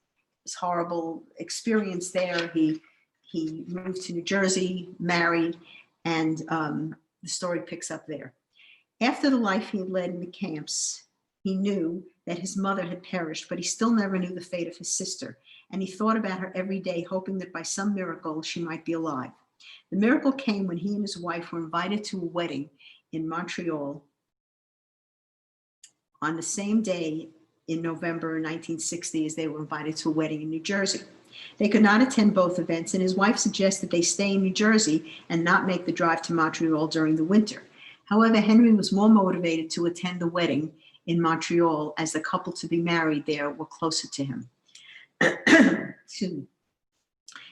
horrible experience there, he moved to New Jersey, married, and the story picks up there. After the life he had led in the camps, he knew that his mother had perished, but he still never knew the fate of his sister. And he thought about her every day, hoping that by some miracle she might be alive. The miracle came when he and his wife were invited to a wedding in Montreal on the same day in November 1960 as they were invited to a wedding in New Jersey. They could not attend both events, and his wife suggested they stay in New Jersey and not make the drive to Montreal during the winter. However, Henry was more motivated to attend the wedding in Montreal, as the couple to be married there were closer to him.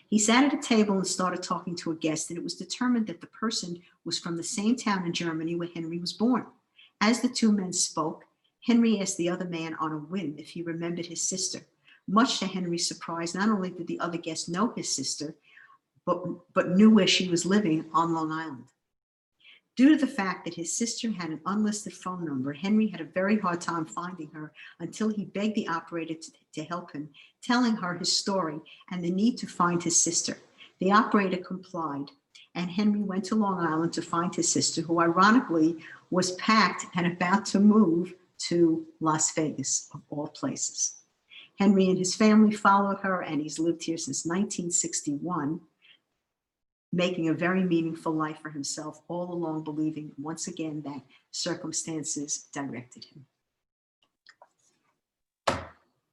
He sat at a table and started talking to a guest, and it was determined that the person was from the same town in Germany where Henry was born. As the two men spoke, Henry asked the other man on a whim if he remembered his sister. Much to Henry's surprise, not only did the other guest know his sister, but knew where she was living on Long Island. Due to the fact that his sister had an unlisted phone number, Henry had a very hard time finding her until he begged the operator to help him, telling her his story and the need to find his sister. The operator complied, and Henry went to Long Island to find his sister, who ironically was packed and about to move to Las Vegas, of all places. Henry and his family followed her, and he's lived here since 1961. Making a very meaningful life for himself, all along believing once again that circumstances directed him.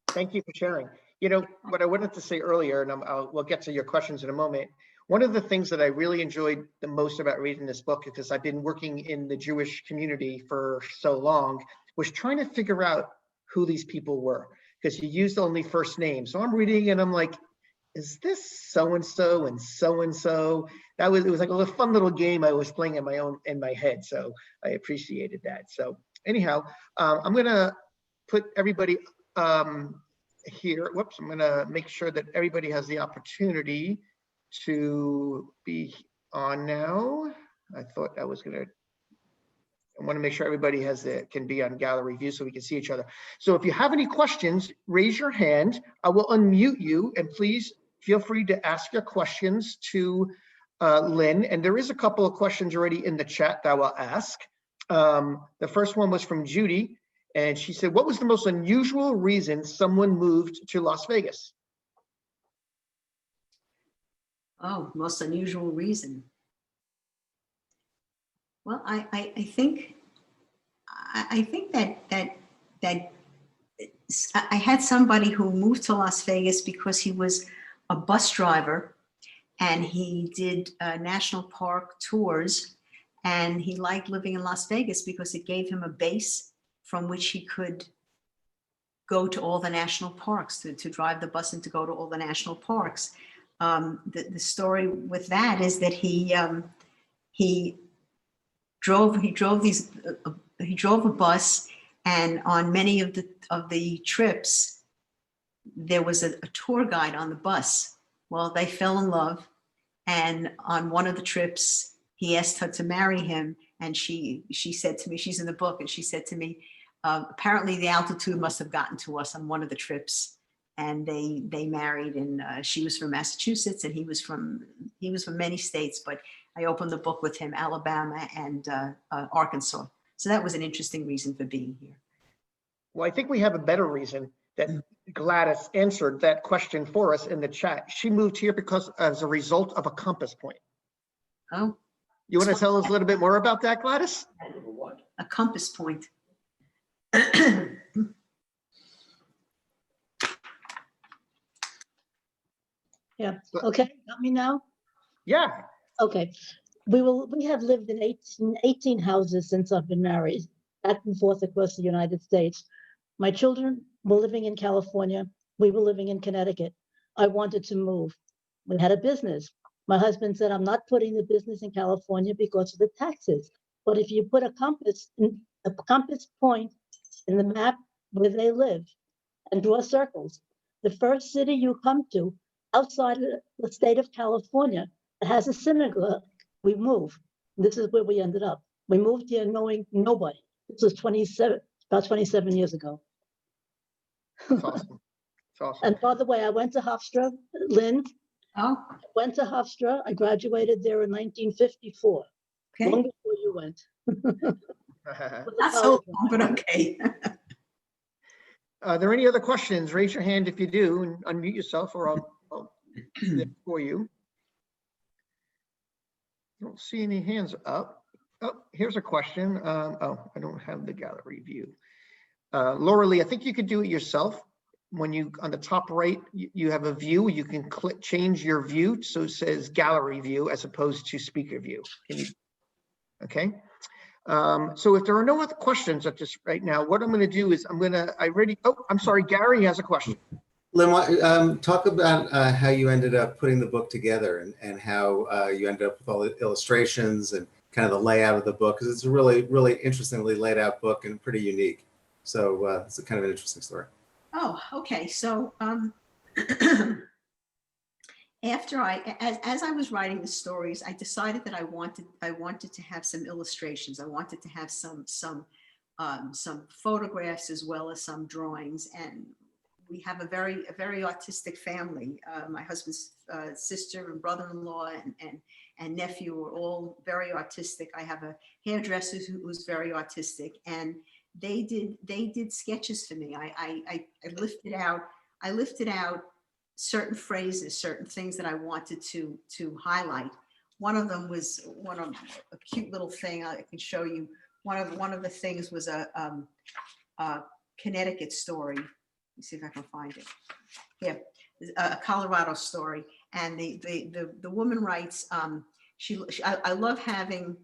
Thank you for sharing. You know, what I wanted to say earlier, and we'll get to your questions in a moment. One of the things that I really enjoyed the most about reading this book, because I've been working in the Jewish community for so long, was trying to figure out who these people were, because you used only first names. So I'm reading and I'm like, is this so-and-so and so-and-so? It was like a little fun little game I was playing in my head. So I appreciated that. So anyhow, I'm gonna put everybody here. Whoops, I'm gonna make sure that everybody has the opportunity to be on now. I thought I want to make sure everybody can be on gallery view so we can see each other. So if you have any questions, raise your hand. I will unmute you, and please feel free to ask your questions to Lynn. And there is a couple of questions already in the chat that I will ask. The first one was from Judy, and she said, what was the most unusual reason someone moved to Las Vegas? Oh, most unusual reason. Well, I think that I had somebody who moved to Las Vegas because he was a bus driver and he did national park tours, and he liked living in Las Vegas because it gave him a base from which he could go to all the national parks, to drive the bus and to go to all the national parks. The story with that is that he drove a bus, and on many of the trips, there was a tour guide on the bus. Well, they fell in love, and on one of the trips, he asked her to marry him, and she said to me, she's in the book, and she said to me, apparently the altitude must have gotten to us on one of the trips, and they married. And she was from Massachusetts, and he was from many states, but I opened the book with him, Alabama and Arkansas. So that was an interesting reason for being here. Well, I think we have a better reason that Gladys answered that question for us in the chat. She moved here because as a result of a compass point. Oh. You want to tell us a little bit more about that, Gladys? A compass point. Yeah, okay, got me now? Yeah. Okay, we have lived in 18 houses since I've been married, back and forth across the United States. My children were living in California. We were living in Connecticut. I wanted to move. We had a business. My husband said, I'm not putting the business in California because of the taxes. But if you put a compass point in the map where they live and draw circles, the first city you come to outside of the state of California that has a synagogue, we move. This is where we ended up. We moved here knowing nobody. This was about 27 years ago. It's awesome. It's awesome. And by the way, I went to Hofstra, Lynn. Oh, I went to Hofstra. I graduated there in 1954, okay. long before you went. Not so long, but okay. Are there any other questions? Raise your hand if you do and unmute yourself, or I'll do that for you. I don't see any hands up. Oh, here's a question. Oh, I don't have the gallery view. Laura Lee, I think you could do it yourself. When you, on the top right, you have a view, you can click, change your view. So it says gallery view as opposed to speaker view. Can you, okay. So if there are no other questions at this right now, what I'm going to do is I'm sorry, Gary has a question. Lynn, talk about how you ended up putting the book together and how you ended up with all the illustrations and kind of the layout of the book, because it's a really, really interestingly laid out book and pretty unique. So it's a kind of an interesting story. Oh, okay. So after as I was writing the stories, I decided that I wanted to have some illustrations. I wanted to have some photographs as well as some drawings. And we have a very artistic family. My husband's sister and brother-in-law and nephew are all very artistic. I have a hairdresser who's very artistic, and they did sketches for me. I lifted out certain phrases, certain things that I wanted to highlight. One of them was a cute little thing I can show you. One of the things was a Connecticut story. Let me see if I can find it. Here, a Colorado story, and the woman writes, I love having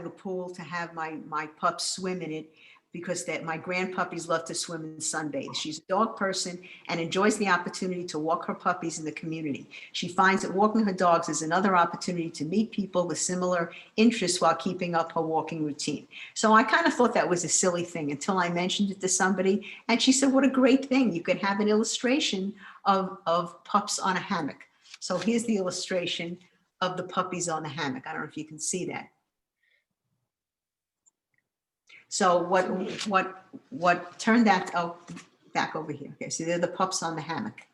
a pool to have my pups swim in it, because my grandpuppies love to swim and sunbathe. She's a dog person and enjoys the opportunity to walk her puppies in the community. She finds that walking her dogs is another opportunity to meet people with similar interests while keeping up her walking routine. So I kind of thought that was a silly thing until I mentioned it to somebody, and she said, what a great thing. You could have an illustration of pups on a hammock. So here's the illustration of the puppies on the hammock. I don't know if you can see that. So what turned that, oh, back over here. Okay, so they're the pups on the hammock.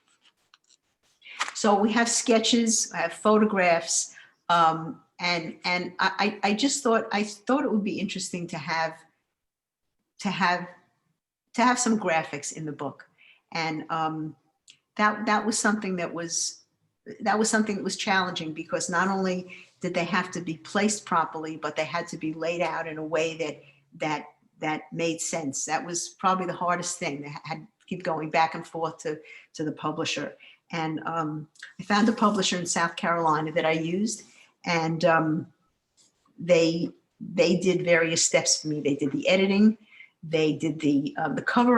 So we have sketches, I have photographs, and I just thought it would be interesting to have some graphics in the book, and that was something that was challenging, because not only did they have to be placed properly, but they had to be laid out in a way that made sense. That was probably the hardest thing. They had to keep going back and forth to the publisher. And I found a publisher in South Carolina that I used, and they did various steps for me. They did the editing, they did the cover.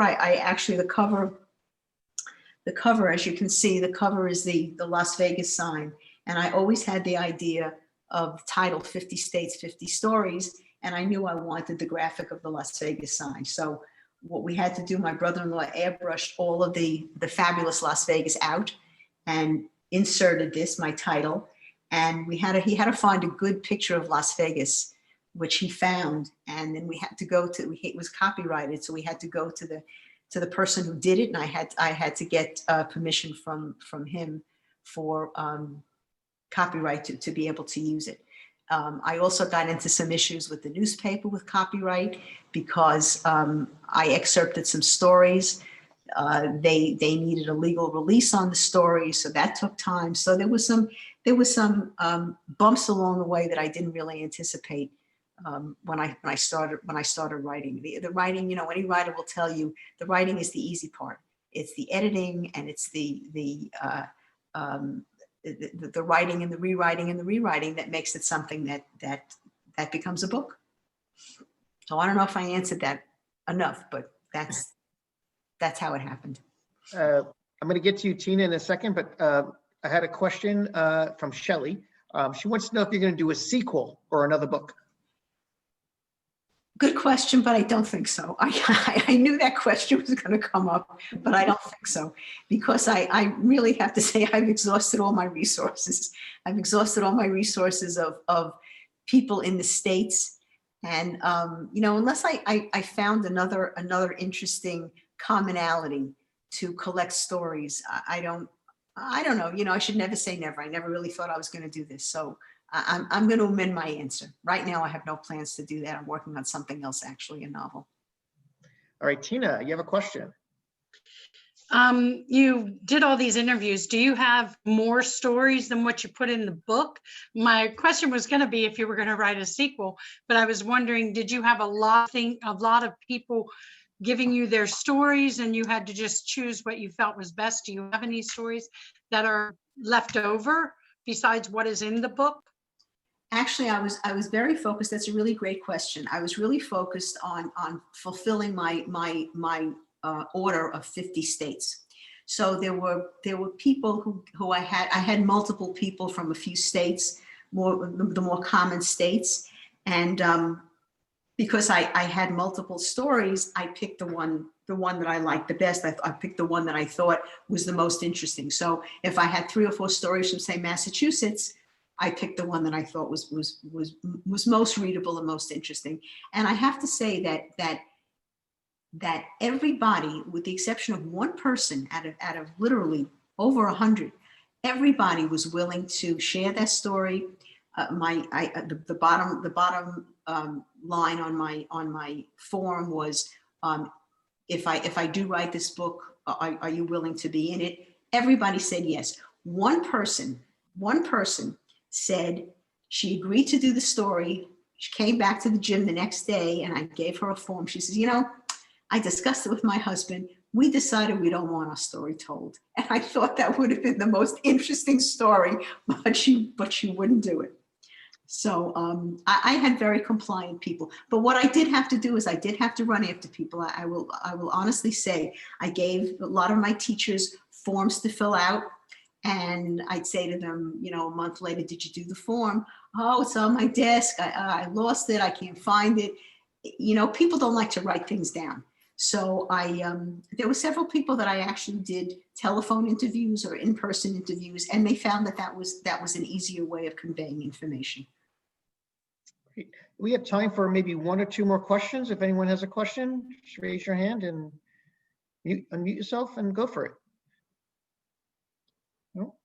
The cover, as you can see, the cover is the Las Vegas sign. And I always had the idea of title 50 States, 50 Stories. And I knew I wanted the graphic of the Las Vegas sign. So what we had to do, my brother-in-law airbrushed all of the fabulous Las Vegas out and inserted this, my title. And he had to find a good picture of Las Vegas, which he found. And then we had to go to, it was copyrighted. So we had to go to the person who did it. And I had to get permission from him for copyright to be able to use it. I also got into some issues with the newspaper with copyright, because I excerpted some stories. They needed a legal release on the story, so that took time. So there was some bumps along the way that I didn't really anticipate when I started writing. The writing, you know, any writer will tell you the writing is the easy part. It's the editing, and it's the writing and the rewriting that makes it something that becomes a book. So I don't know if I answered that enough, but that's that's how it happened. I'm going to get to you, Tina, in a second, but I had a question from Shelley. She wants to know if you're going to do a sequel or another book. Good question, but I don't think so. I knew that question was going to come up, but I don't think so, because I really have to say I've exhausted all my resources. I've exhausted all my resources of people in the States. And, unless I found another interesting commonality to collect stories, I don't know. I should never say never. I never really thought I was going to do this. So I'm going to amend my answer. Right now, I have no plans to do that. I'm working on something else, actually, a novel. All right, Tina, you have a question. You did all these interviews. Do you have more stories than what you put in the book? My question was going to be if you were going to write a sequel, but I was wondering, did you have a lot of people giving you their stories and you had to just choose what you felt was best? Do you have any stories that are left over besides what is in the book? Actually, I was very focused. That's a really great question. I was really focused on fulfilling my order of 50 states. So there were people who I had multiple people from a few states, the more common states, and because I had multiple stories, I picked the one that I liked the best. I picked the one that I thought was the most interesting. So if I had 3 or 4 stories from, say, Massachusetts, I picked the one that I thought was most readable and most interesting. And I have to say that everybody, with the exception of one person out of literally over 100, everybody was willing to share their story. The bottom line on my form was, if I do write this book, are you willing to be in it? Everybody said yes. One person said she agreed to do the story. She came back to the gym the next day and I gave her a form. She says, I discussed it with my husband. We decided we don't want our story told. And I thought that would have been the most interesting story, but she wouldn't do it. So I had very compliant people. But what I did have to do is I did have to run after people. I will honestly say I gave a lot of my teachers forms to fill out. And I'd say to them, a month later, did you do the form? Oh, it's on my desk. I lost it. I can't find it. People don't like to write things down. So there were several people that I actually did telephone interviews or in-person interviews, and they found that was an easier way of conveying information. Great. We have time for maybe 1 or 2 more questions. If anyone has a question, just raise your hand and unmute yourself and go for it. No? All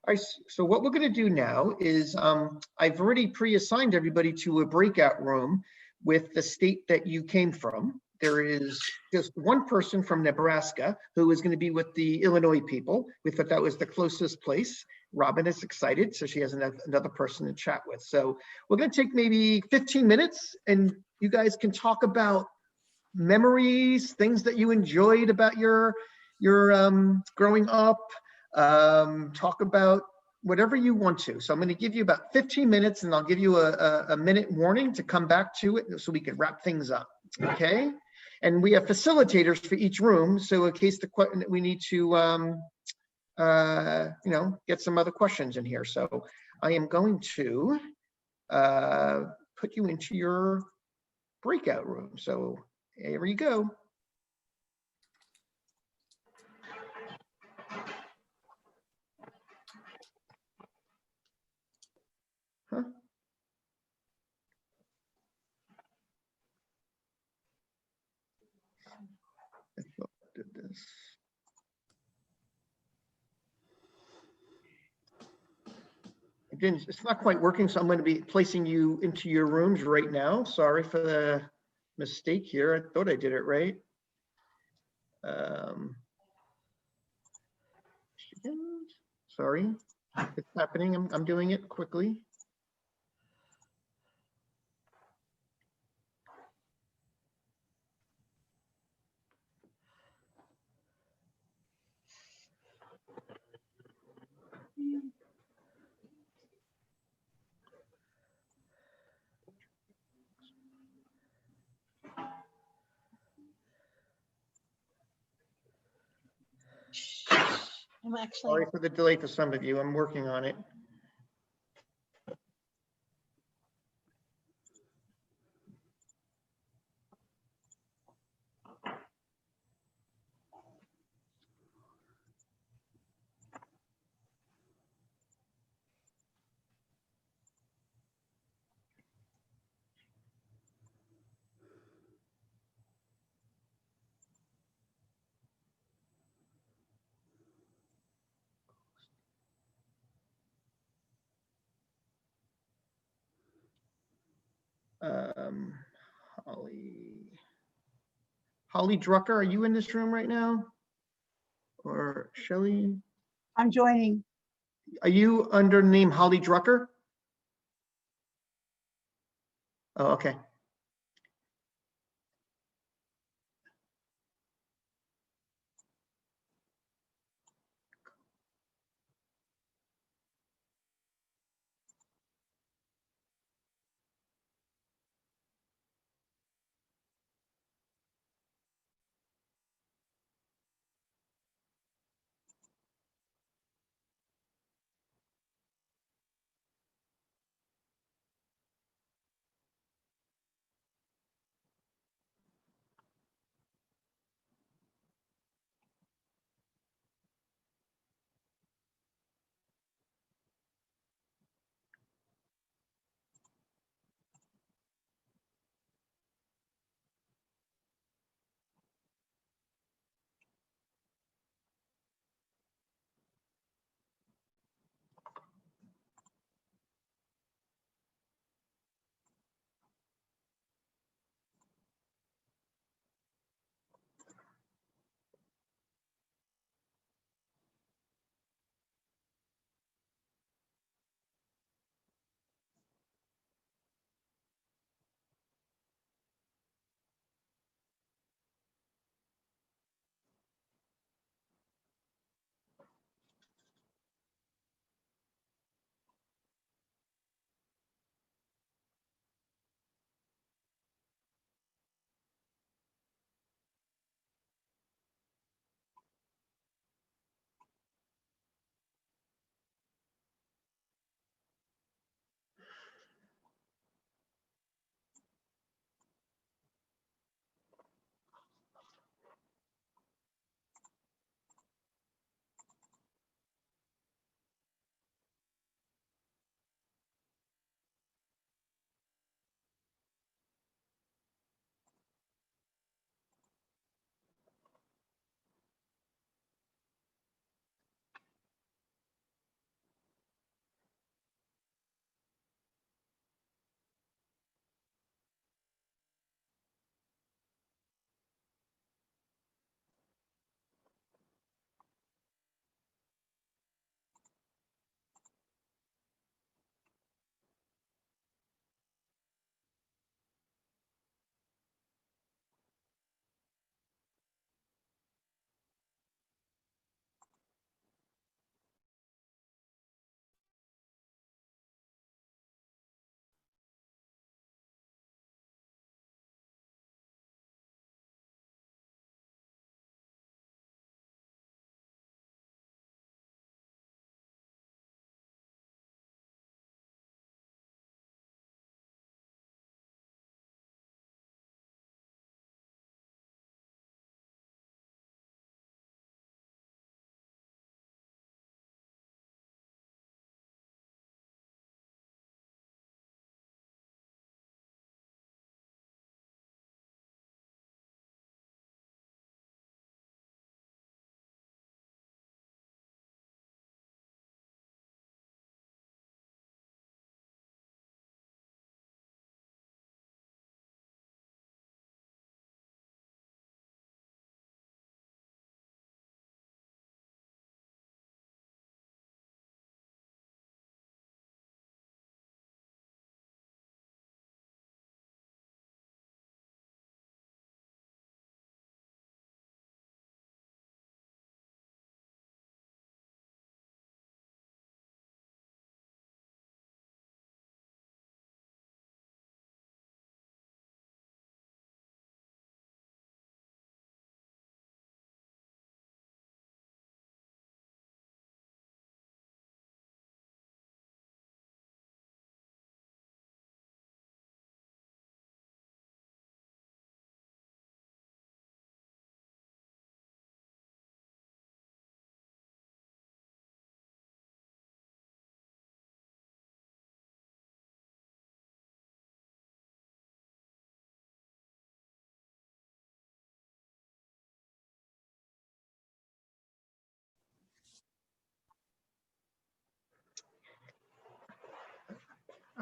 right, so what we're going to do now is I've already pre-assigned everybody to a breakout room with the state that you came from. There is just one person from Nebraska who is going to be with the Illinois people. We thought that was the closest place. Robin is excited, so she has another person to chat with. So we're going to take maybe 15 minutes and you guys can talk about memories, things that you enjoyed about your growing up. Talk about whatever you want to. So I'm going to give you about 15 minutes and I'll give you a minute warning to come back to it so we can wrap things up. Okay. And we have facilitators for each room. So in case we need to, get some other questions in here. So I am going to put you into your breakout room. So here you go. Huh? Did this. It's not quite working, so I'm going to be placing you into your rooms right now. Sorry for the mistake here. I thought I did it right. Sorry, it's happening. I'm doing it quickly. I'm actually, Sorry for the delay for some of you. I'm working on it. Um, Holly Drucker, are you in this room right now? Or Shelley? I'm joining. Are you under the name Holly Drucker? Oh, okay.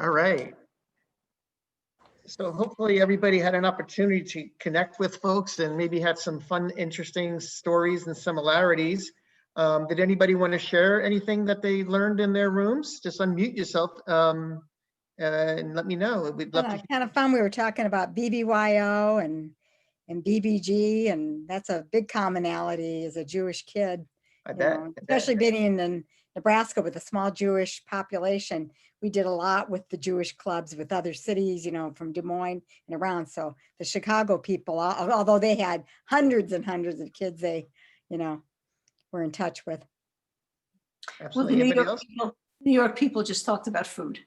All right. So hopefully everybody had an opportunity to connect with folks and maybe had some fun, interesting stories and similarities. Did anybody want to share anything that they learned in their rooms? Just unmute yourself and let me know. We'd love to. Kind of fun. We were talking about BBYO and BBG, and that's a big commonality as a Jewish kid. I bet. Especially being in Nebraska with a small Jewish population. We did a lot with the Jewish clubs with other cities, from Des Moines and around. So the Chicago people, although they had hundreds and hundreds of kids, they, were in touch with. Well, the New York people just talked about food.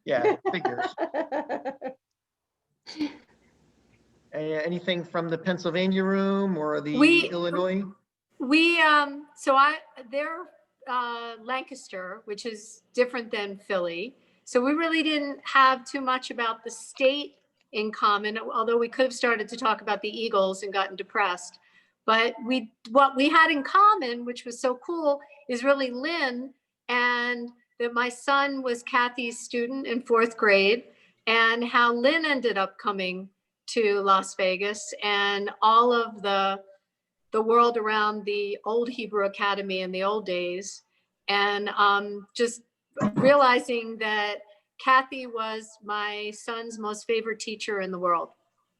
Yeah, figures. Anything from the Pennsylvania room or the Illinois? They're Lancaster, which is different than Philly. So we really didn't have too much about the state in common, although we could have started to talk about the Eagles and gotten depressed. But what we had in common, which was so cool, is really Lynn, and that my son was Kathy's student in 4th grade, and how Lynn ended up coming to Las Vegas, and all of the world around the old Hebrew Academy in the old days, and just realizing that Kathy was my son's most favorite teacher in the world.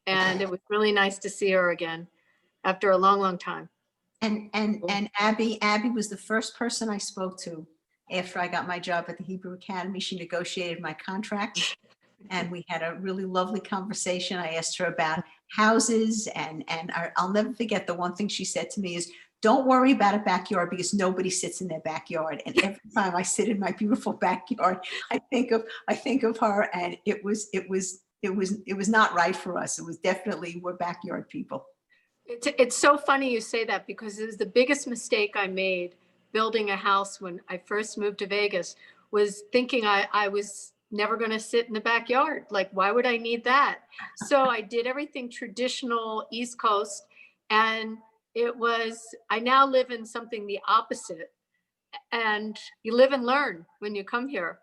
And it was really nice to see her again after a long, long time. And Abby was the first person I spoke to after I got my job at the Hebrew Academy. She negotiated my contract. And we had a really lovely conversation. I asked her about houses, and I'll never forget the one thing she said to me is, don't worry about a backyard because nobody sits in their backyard. And every time I sit in my beautiful backyard, I think of her, and it was not right for us. It was definitely, we're backyard people. It's so funny you say that, because it was the biggest mistake I made building a house when I first moved to Vegas, was thinking I was never going to sit in the backyard. Like, why would I need that? So I did everything traditional East Coast, and I now live in something the opposite. And you live and learn when you come here.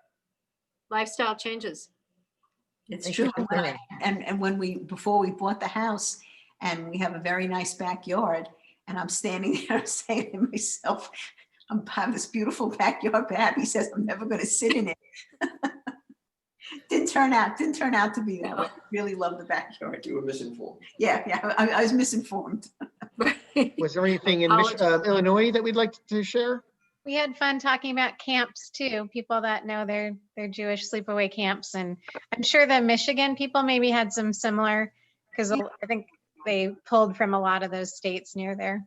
Lifestyle changes. It's true. And before we bought the house, and we have a very nice backyard, and I'm standing there saying to myself, I have this beautiful backyard, but Abby says I'm never going to sit in it. Didn't turn out to be that way. I really love the backyard. You were misinformed. Yeah, I was misinformed. Was there anything in Illinois that we'd like to share? We had fun talking about camps too. People that know their Jewish sleepaway camps, and I'm sure the Michigan people maybe had some similar, because I think they pulled from a lot of those states near there.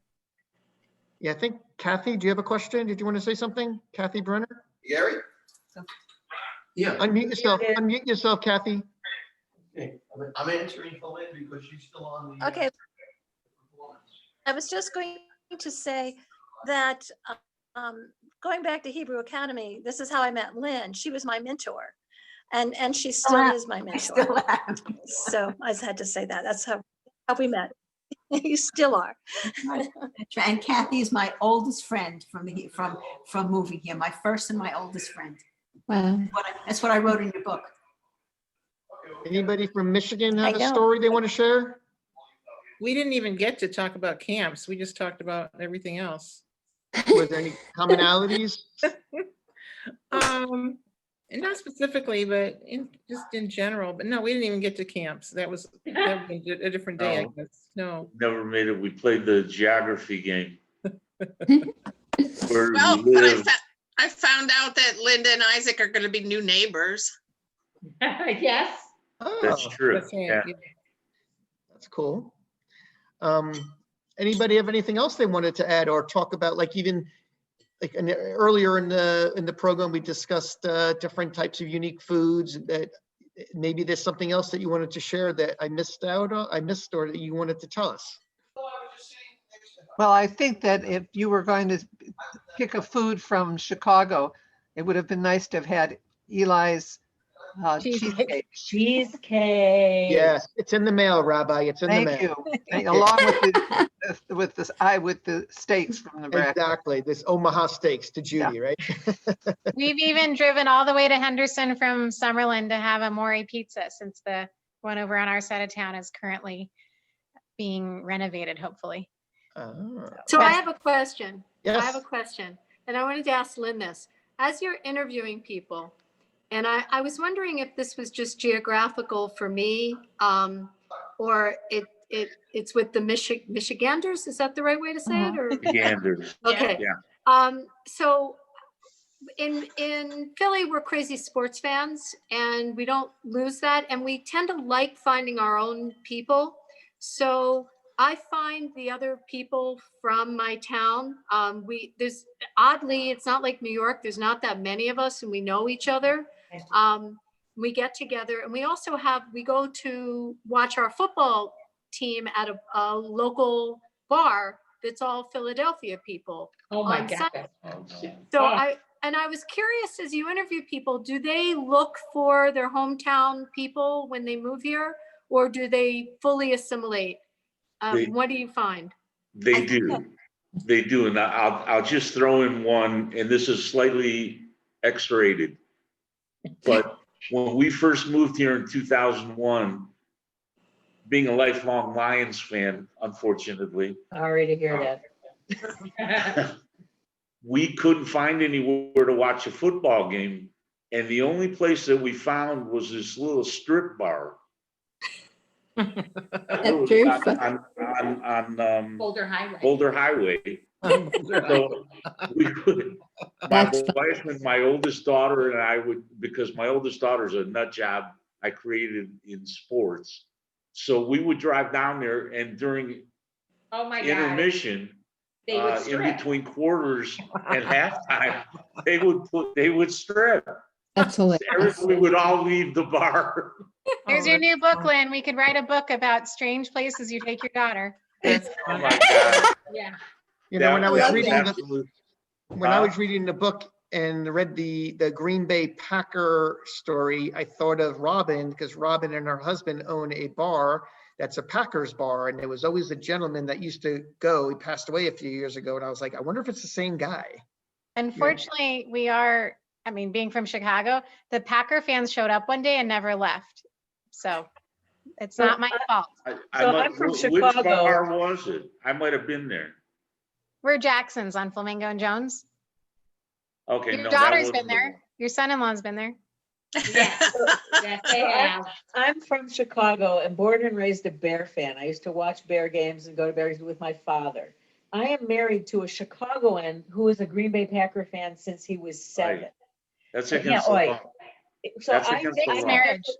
Yeah, I think Kathy, do you have a question? Did you want to say something? Kathy Brenner? Gary? Yeah. Unmute yourself, Kathy. Okay. I'm answering for Lynn because she's still on the. Okay. I was just going to say that going back to Hebrew Academy, this is how I met Lynn. She was my mentor, and she still is my mentor. So I just had to say that. That's how we met. You still are. And Kathy is my oldest friend from moving here. My first and my oldest friend. Wow. That's what I wrote in your book. Anybody from Michigan have a story they want to share? We didn't even get to talk about camps. We just talked about everything else. Were there any commonalities? Not specifically, but just in general. But no, we didn't even get to camps. That was a different day, I guess. No. Never made it. We played the geography game. Well, but I found out that Linda and Isaac are going to be new neighbors. Yes. Oh, that's true. That's right. Yeah. That's cool. Anybody have anything else they wanted to add or talk about? Like earlier in the program, we discussed different types of unique foods. That maybe there's something else that you wanted to share that I missed, or that you wanted to tell us. Well, I think that if you were going to pick a food from Chicago, it would have been nice to have had Eli's Cheesecake. Cheesecake. Yes, it's in the mail, Rabbi. It's in the Thank mail. you. Along with the steaks from Nebraska. Exactly. This Omaha steaks to Judy, right? We've even driven all the way to Henderson from Summerlin to have a Mori pizza, since the one over on our side of town is currently being renovated, hopefully. So I have a question. Yes. I have a question. And I wanted to ask Lynn this. As you're interviewing people, and I was wondering if this was just geographical for me, or it's with the Michiganders. Is that the right way to say it? Or Ganders. okay. Yeah. So in Philly, we're crazy sports fans, and we don't lose that, and we tend to like finding our own people. So I find the other people from my town. There's oddly, it's not like New York. There's not that many of us, and we know each other. We get together, and we go to watch our football team at a local bar that's all Philadelphia people. Oh my on God. Sunday. So I was curious, as you interview people, do they look for their hometown people when they move here, or do they fully assimilate? What do you find? They do. They do. And I'll just throw in one, and this is slightly X-rated. But when we first moved here in 2001, being a lifelong Lions fan, unfortunately. Sorry to hear that. We couldn't find anywhere to watch a football game. And the only place that we found was this little strip bar. That's true. On Boulder Highway. Boulder Highway. So we could, my wife and my oldest daughter and I would, because my oldest daughter's a nut job I created in sports. So we would drive down there, and during intermission, in between quarters and halftime, they would strip. That's hilarious. We would all leave the bar. Here's your new book, Lynn. We could write a book about strange places you take your daughter. Oh my God. Yeah. You know, when I was Absolute. reading the book and read the Green Bay Packer story, I thought of Robin, because Robin and her husband own a bar that's a Packers bar, and there was always a gentleman that used to go. He passed away a few years ago, and I was like, I wonder if it's the same guy. Unfortunately, being from Chicago, the Packer fans showed up one day and never left. So it's not my fault. I'm from Chicago. Which bar was it? I might have been there. We're Jacksons on Flamingo and Jones. Okay. Your daughter's been there. Your son-in-law's been there. Yes, they have. I'm from Chicago and born and raised a Bear fan. I used to watch Bear games and go to Bear games with my father. I am married to a Chicagoan who is a Green Bay Packer fan since he was 7. Right. That's against the law. So That's I against think the law. Marriage.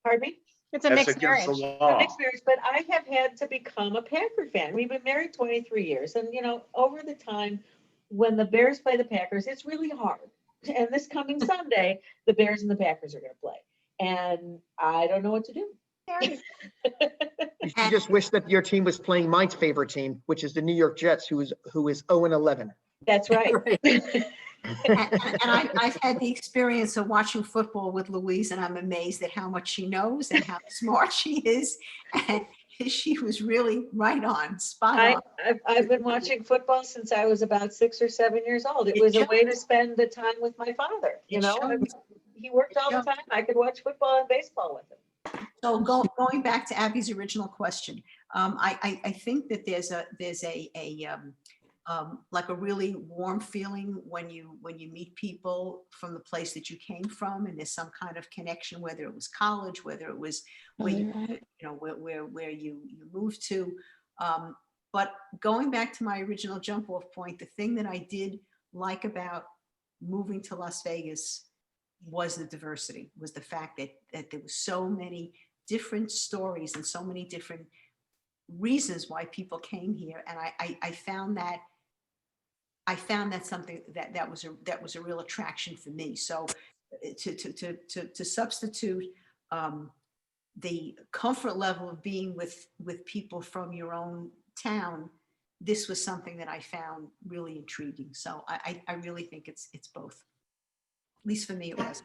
Pardon me? It's a That's mixed against marriage. the A law. mixed marriage, but I have had to become a Packer fan. We've been married 23 years, and over the time, when the Bears play the Packers, it's really hard. And this coming Sunday, the Bears and the Packers are going to play, and I don't know what to do. You should just wish that your team was playing my favorite team, which is the New York Jets, who is 0-11. That's right. And I've had the experience of watching football with Louise, and I'm amazed at how much she knows and how smart she is. And she was really right on, spot on. I've been watching football since I was about 6 or 7 years old. It was a way to spend the time with my father. He worked all the time. I could watch football and baseball with him. So going back to Abby's original question, I think that there's like a really warm feeling when you meet people from the place that you came from, and there's some kind of connection, whether it was college, whether it was where you moved to. But going back to my original jump off point, the thing that I did like about moving to Las Vegas was the diversity, was the fact that there was so many different stories and so many different reasons why people came here. And I found that something that was a real attraction for me. So to substitute the comfort level of being with people from your own town, this was something that I found really intriguing. So I really think it's both. At least for me, it was.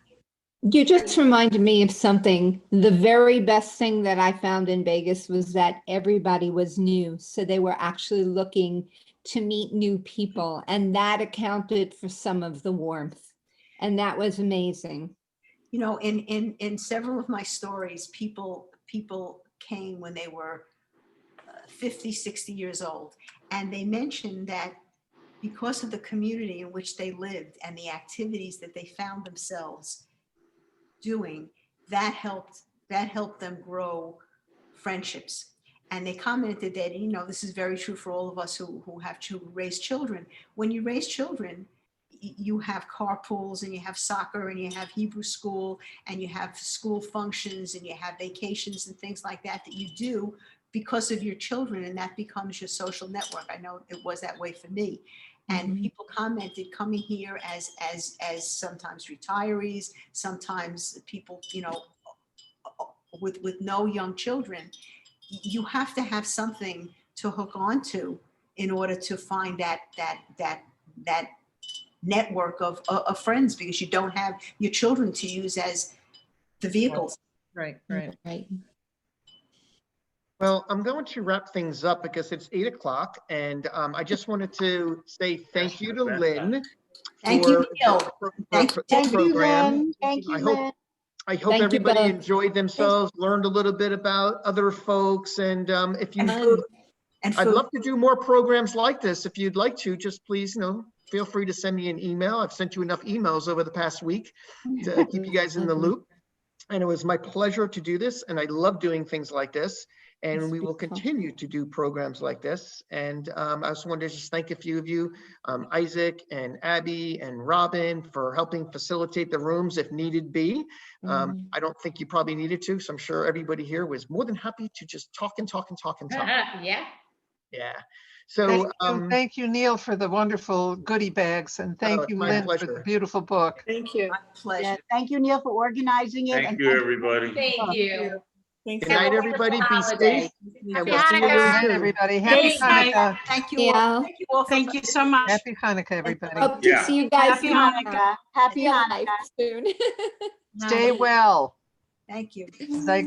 You just reminded me of something. The very best thing that I found in Vegas was that everybody was new. So they were actually looking to meet new people, and that accounted for some of the warmth. And that was amazing. You know, in several of my stories, people came when they were 50, 60 years old. And they mentioned that because of the community in which they lived and the activities that they found themselves doing, that helped them grow friendships. And they commented that, you know, this is very true for all of us who have to raise children. When you raise children, you have carpools and you have soccer and you have Hebrew school and you have school functions and you have vacations and things like that that you do because of your children, and that becomes your social network. I know it was that way for me. And people commented coming here as sometimes retirees, sometimes people, you know, with no young children. You have to have something to hook onto in order to find that network of friends, because you don't have your children to use as the vehicles. Right. Well, I'm going to wrap things up because it's 8 o'clock, and I just wanted to say thank you to Lynn. Thank you, Neil. Thank you, Lynn. Thank you, Lynn. I hope Thank you everybody both. enjoyed themselves, learned a little bit about other folks, and if you, I'd love to do more programs like this. If you'd like to, just please, you know, feel free to send me an email. I've sent you enough emails over the past week to keep you guys in the loop. And it was my pleasure to do this, and I love doing things like this. And we will continue to do programs like this. And I just wanted to just thank a few of you, Isaac and Abby and Robin, for helping facilitate the rooms if needed be. I don't think you probably needed to, so I'm sure everybody here was more than happy to just talk and talk and talk and talk. Yeah. Yeah. So thank you, Neil, for the wonderful goodie bags, and thank you, Lynn, for the beautiful book. Thank you. My pleasure. Yeah, thank you, Neil, for organizing it. Thank you, everybody. Thank you. Good night, everybody. Be safe. And Happy we'll see you real Hanukkah. Good night, soon. everybody. Happy Hanukkah. Thank you all. Yeah. Thank you all. Thank you so much. Happy Hanukkah, everybody. Hope to Yeah. see you guys Happy Hanukkah. Happy in real Hanukkah. life soon. Stay well. Thank you. Sei